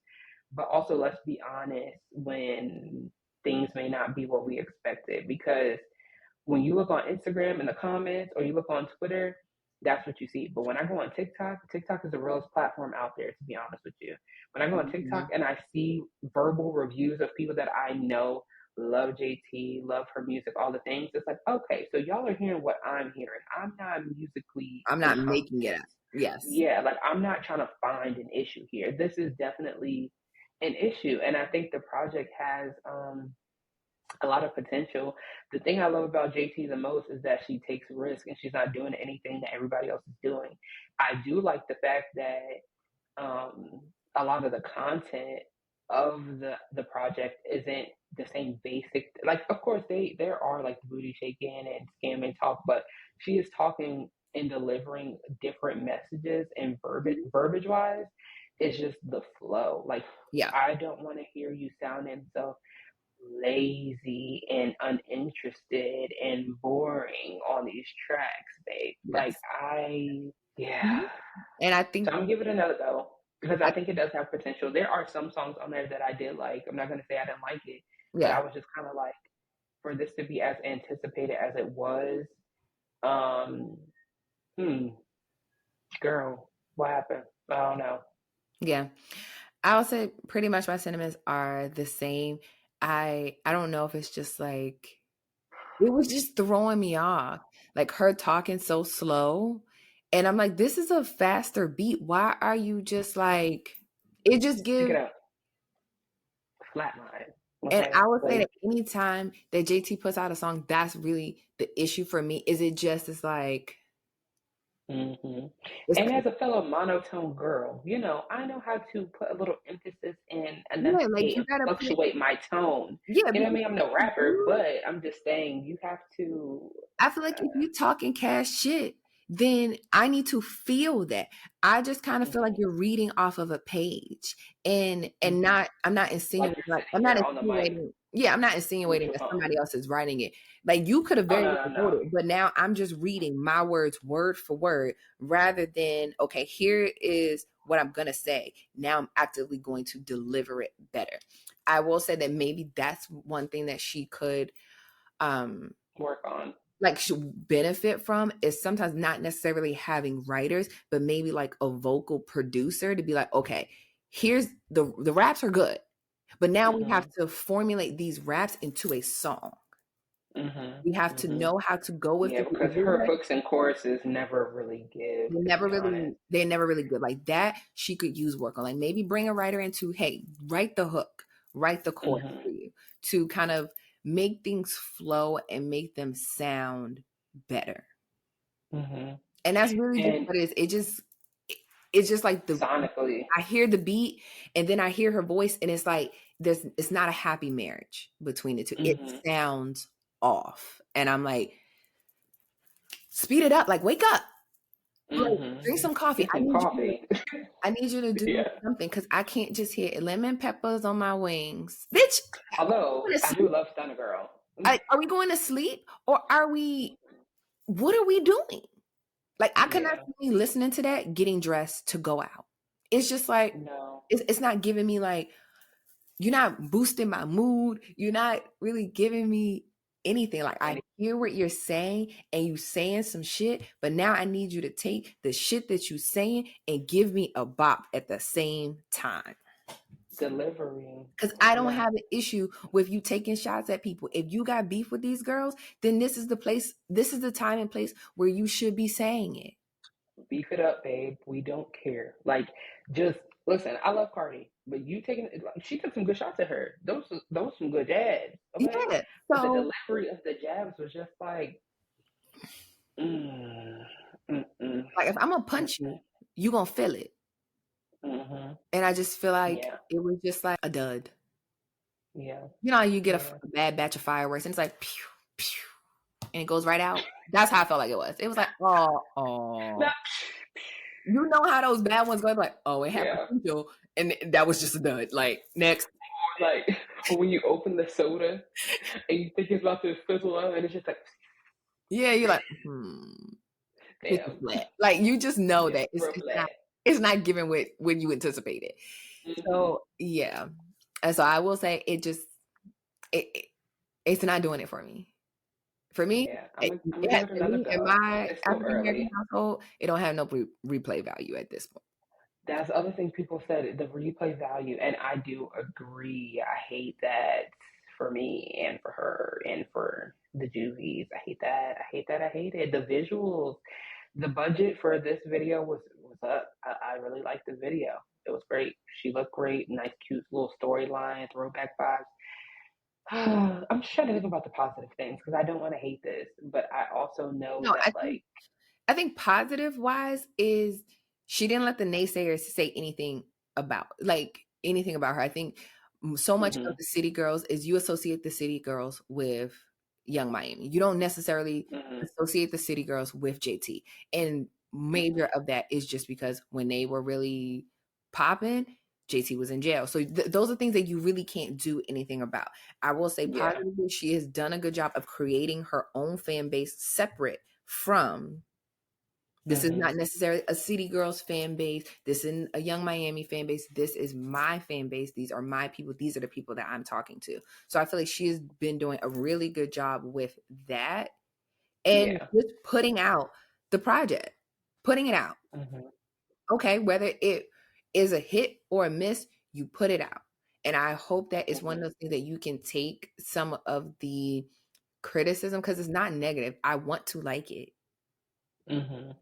But also, let's be honest when things may not be what we expected, because when you look on Instagram in the comments or you look on Twitter, that's what you see. But when I go on TikTok, TikTok is the realest platform out there, to be honest with you. When I go on TikTok and I see verbal reviews of people that I know love JT, love her music, all the things, it's like, okay, so y'all are hearing what I'm hearing. I'm not making it up. Yes. Yeah, like I'm not trying to find an issue here. This is definitely an issue. And I think the project has a lot of potential. The thing I love about JT the most is that she takes risks and she's not doing anything that everybody else is doing. I do like the fact that a lot of the content of the project isn't the same basic. Like, of course, there are like the booty shaking and scamming talk, but she is talking and delivering different messages and verbiage wise. It's just the flow. Like, I don't want to hear you sounding so lazy and uninterested and boring on these tracks, babe. Like and I think so I'm gonna give it another go because I think it does have potential. There are some songs on there that I did like. I'm not gonna say I didn't like it, but I was just kind of like, for this to be as anticipated as it was, girl, what happened? I don't know. Yeah. I would say pretty much my sentiments are the same. I don't know if it's just like, it was just throwing me off. Like her talking so slow. And I'm like, this is a faster beat. Why are you just like, it just gives. Pick it up. Flatline. Okay. And I would say that anytime that JT puts out a song, that's really the issue for me. Is it just as like. Mm-hmm. And as a fellow monotone girl, I know how to put a little emphasis and enunciate and fluctuate my tone. Yeah, you know what I mean? I'm no rapper, but I'm just saying you have to. I feel like if you're talking cash shit, then I need to feel that. I just kind of feel like you're reading off of a page, and not. I'm not insinuating. Like I'm not insinuating. Yeah, I'm not insinuating that somebody else is writing it. Like you could have very well wrote it, but now I'm just reading my words word for word rather than, okay, here is what I'm going to say. Now I'm actively going to deliver it better. I will say that maybe that's one thing that she could work on. Like should benefit from is sometimes not necessarily having writers, but maybe like a vocal producer to be like, okay, here's the raps are good. But now we have to formulate these raps into a song. We have to know how to go with Yeah, the because beat. her hooks and choruses never really give, to be honest. They're never really good. Like that, she could use work on. Like maybe bring a writer into, hey, write the hook, write the chorus for you to kind of make things flow and make them sound better. And that's really just what it is. It's just like sonically. I hear the beat and then I hear her voice and it's like it's not a happy marriage between the two. It sounds off. And I'm like, speed it up, like wake up. Like, drink some coffee. I need you to do something because I can't just hear lemon peppers on my wings. Bitch. Although I do love Stunner Girl. Are we going to sleep or what are we doing? Like I could not be listening to that, getting dressed to go out. It's just like, no, it's not giving me like, you're not boosting my mood. You're not really giving me anything. Like I hear what you're saying and you saying some shit, but now I need you to take the shit that you saying and give me a bop at the same time. Delivery. Because I don't have an issue with you taking shots at people. If you got beef with these girls, then this is the place, this is the time and place where you should be saying it. Beef it up, babe. We don't care. Like, just listen. I love Cardi, but she took some good shots at her. Those some good jabs. Okay? Yeah. But the delivery of the jabs was just like, like if I'm gonna punch you, you gonna feel it. And I just feel like it was just like a dud. Yeah. You know how you get a bad batch of fireworks and it's like pew, pew, and it goes right out? That's how I felt like it was. It was like, oh. You know how those bad ones go, like, oh, it had potential, and that was just a dud. Like, next. Like, when you open the soda and you think it's about to fizzle out, and it's just like, yeah, you're like, damn. Like, you just know that it's not giving what you anticipated. So, yeah. And so I will say it's not doing it for me. For me, in my African American household, it don't have no replay value at this point. That's the other thing people said, the replay value, and I do agree. I hate that for me and for her and for the Juvies. I hate that. I hate it. The visuals, the budget for this video was up. I really liked the video. It was great. She looked great. Nice, cute little storyline, throwback vibes. I'm just trying to think about the positive things because I don't want to hate this, but I also know I think positive wise is she didn't let the naysayers say anything about her. I think so much of the City Girls is you associate the City Girls with Young Miami. You don't necessarily associate the City Girls with JT. And major of that is just because when they were really popping, JT was in jail. So those are things that you really can't do anything about. I will say positively, she has done a good job of creating her own fan base separate from. This is not necessarily a City Girls fan base. This isn't a Young Miami fan base. This is my fan base. These are my people. These are the people that I'm talking to. So I feel like she has been doing a really good job with that. And just putting out the project. Putting it out. Okay, whether it is a hit or a miss, you put it out. And I hope that it's one of those things that you can take some of the criticism, because it's not negative. I want to like it.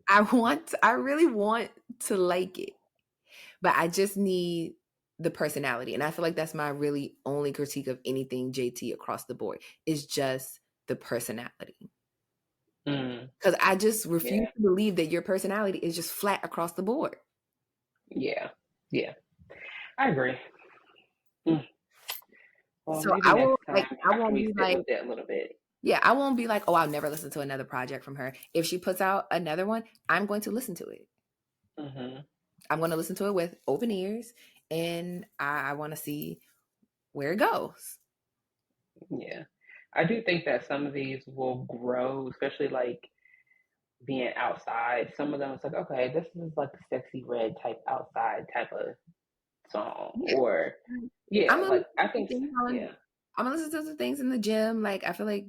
I really want to like it, but I just need the personality. And I feel like that's my really only critique of anything JT across the board is just the personality. Because I just refuse to believe that your personality is just flat across the board. Yeah. I agree. Well, so I won't be like that a little bit. Yeah, I won't be like, oh, I'll never listen to another project from her. If she puts out another one, I'm going to listen to it. I'm going to listen to it with open ears, and I want to see where it goes. Yeah. I do think that some of these will grow, especially like being outside. Some of them, it's like, okay, this is like a Sexy Red type outside type of song. Or, I think, I'm gonna listen to some things in the gym. Like, I feel like,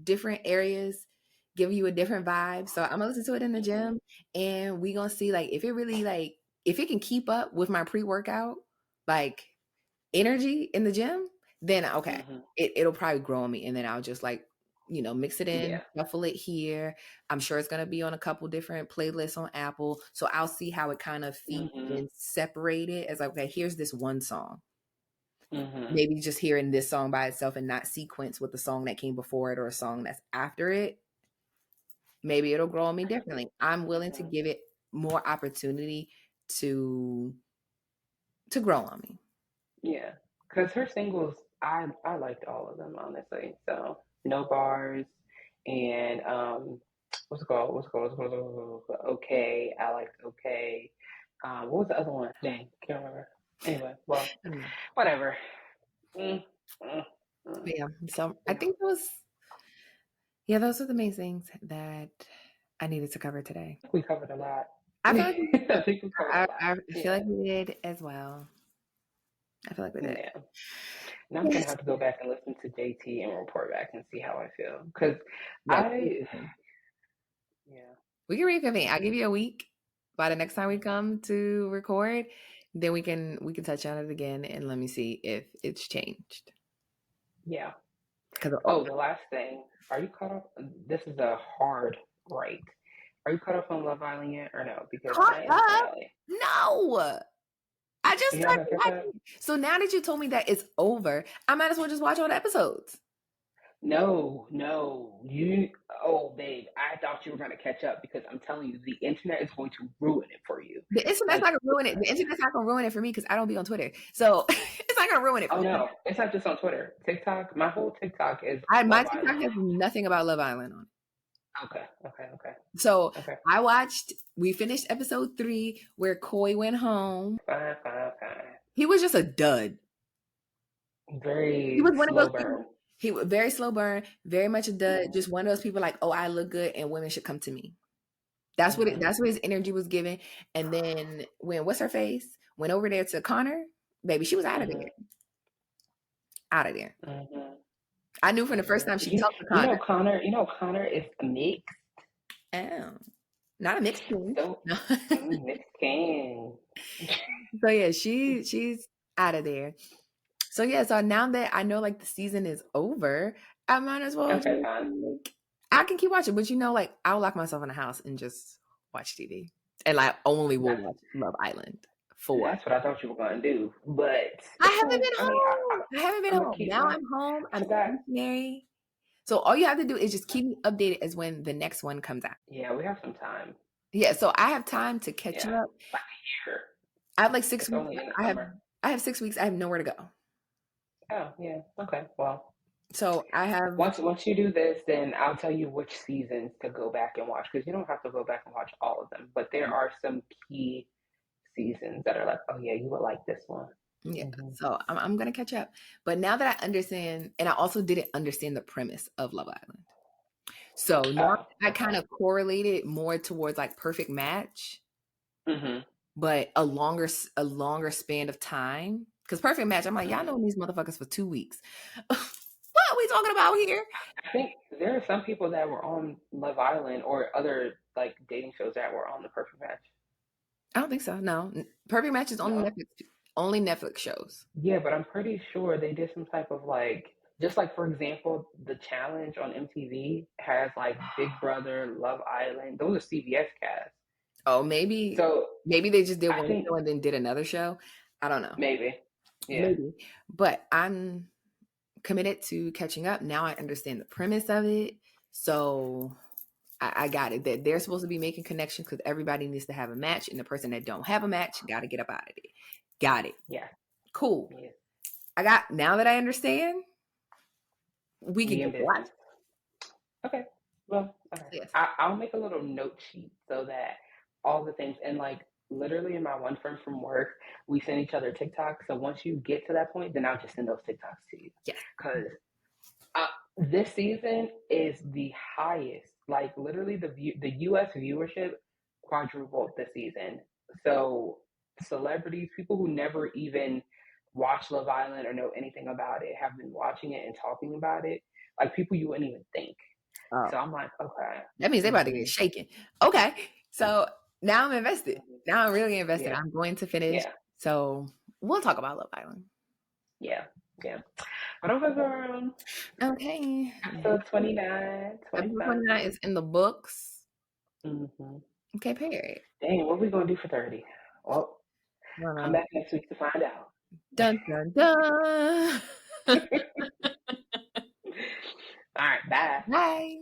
different areas give you a different vibe. So I'm gonna listen to it in the gym, and we gonna see like if it really if it can keep up with my pre-workout like energy in the gym, then okay, it'll probably grow on me, and then I'll just like mix it in, shuffle it here. I'm sure it's going to be on a couple different playlists on Apple. So I'll see how it kind of feeds and separate it as like, okay, here's this one song. Maybe just hearing this song by itself and not sequence with the song that came before it or a song that's after it. Maybe it'll grow on me differently. I'm willing to give it more opportunity to grow on me. Yeah, because her singles, I liked all of them, honestly. So No Bars and what's it called? Okay, I liked Okay. What was the other one? Dang, can't remember. Anyway, well, whatever. Yeah, so I think those are the main things that I needed to cover today. We covered a lot. I feel like we feel like we did as well. I feel like we did. Yeah. Now I'm gonna have to go back and listen to JT and report back and see how I feel. Because we can reconvene. I'll give you a week. By the next time we come to record, then we can touch on it again and let me see if it's changed. Yeah. The last thing. Are you caught up? This is a hard right. Are you caught up on Love Island yet or no? Because no. I just started watching. So now that you told me that it's over, I might as well just watch all the episodes. No. Babe, I thought you were going to catch up because I'm telling you, the internet is going to ruin it for you. The internet's not going to ruin it. The internet's not going to ruin it for me because I don't be on Twitter. So it's not going to ruin it for me. No. It's not just on Twitter. TikTok, my whole TikTok is my TikTok has nothing about Love Island on it. Okay. So we finished episode 3 where Coy went home. Fine. He was just a dud. He was one of those people. He was very slow burn, very much a dud. Just one of those people like, oh, I look good and women should come to me. That's what his energy was giving. And then when what's her face went over there to Connor, baby, she was out of there. Out of there. I knew from the first time she talked to Connor. Connor is mixed. Oh, not a mixed king. Mixed king. So yeah, she's out of there. So yeah, so now that I know like the season is over, I might as well. I can keep watching, but I'll lock myself in the house and just watch TV, and only will watch Love Island. That's what I thought you were going to do, but I haven't been home. I haven't been home. Now I'm home. I'm stationary. So all you have to do is just keep me updated as when the next one comes out. Yeah, we have some time. Yeah, so I have time to catch up. Like a year. I have 6 weeks. I have 6 weeks. I have nowhere to go. Oh yeah. Okay. Well. So I have. Once you do this, then I'll tell you which seasons to go back and watch because you don't have to go back and watch all of them, but there are some key seasons that are like, oh yeah, you would like this one. Yeah. So I'm gonna catch up. But now that I understand, and I also didn't understand the premise of Love Island. So now I kind of correlated more towards Perfect Match, but a longer span of time. Because Perfect Match, I'm like, y'all know these motherfuckers for 2 weeks. What are we talking about here? I think there are some people that were on Love Island or other dating shows that were on the Perfect Match. I don't think so. No, Perfect Match is only Netflix. Only Netflix shows. Yeah, but I'm pretty sure they did some type of just for example, the challenge on MTV has Big Brother, Love Island. Those are CBS casts. Oh, maybe. So maybe they just did one show and then did another show. I don't know. Maybe. Yeah. Maybe. But I'm committed to catching up. Now I understand the premise of it. So I got it. That they're supposed to be making connections because everybody needs to have a match. And the person that don't have a match got to get up out of it. Got it. Yeah. Cool. Yeah. Now that I understand, we can get watch. Okay. Well, okay. Yes. I'll make a little note sheet so that all the things, and literally my one friend from work, we send each other TikToks. So once you get to that point, then I'll just send those TikToks to you. Yes. Because this season is the highest. Literally the U.S. viewership quadrupled this season. So celebrities, people who never even watch Love Island or know anything about it, have been watching it and talking about it. People you wouldn't even think. Oh. So I'm like, okay. That means they're about to get shaken. Okay. So now I'm invested. Now I'm really invested. Yeah. I'm going to finish. Yeah. So we'll talk about Love Island. Yeah. Yeah. But okay, girl. Okay. Episode 29, Episode 25. 29 is in the books. Mm-hmm. Okay, period. Dang, what we gonna do for 30? Well, come back next week to find out. Dun, dun, dun. All right, bye. Bye.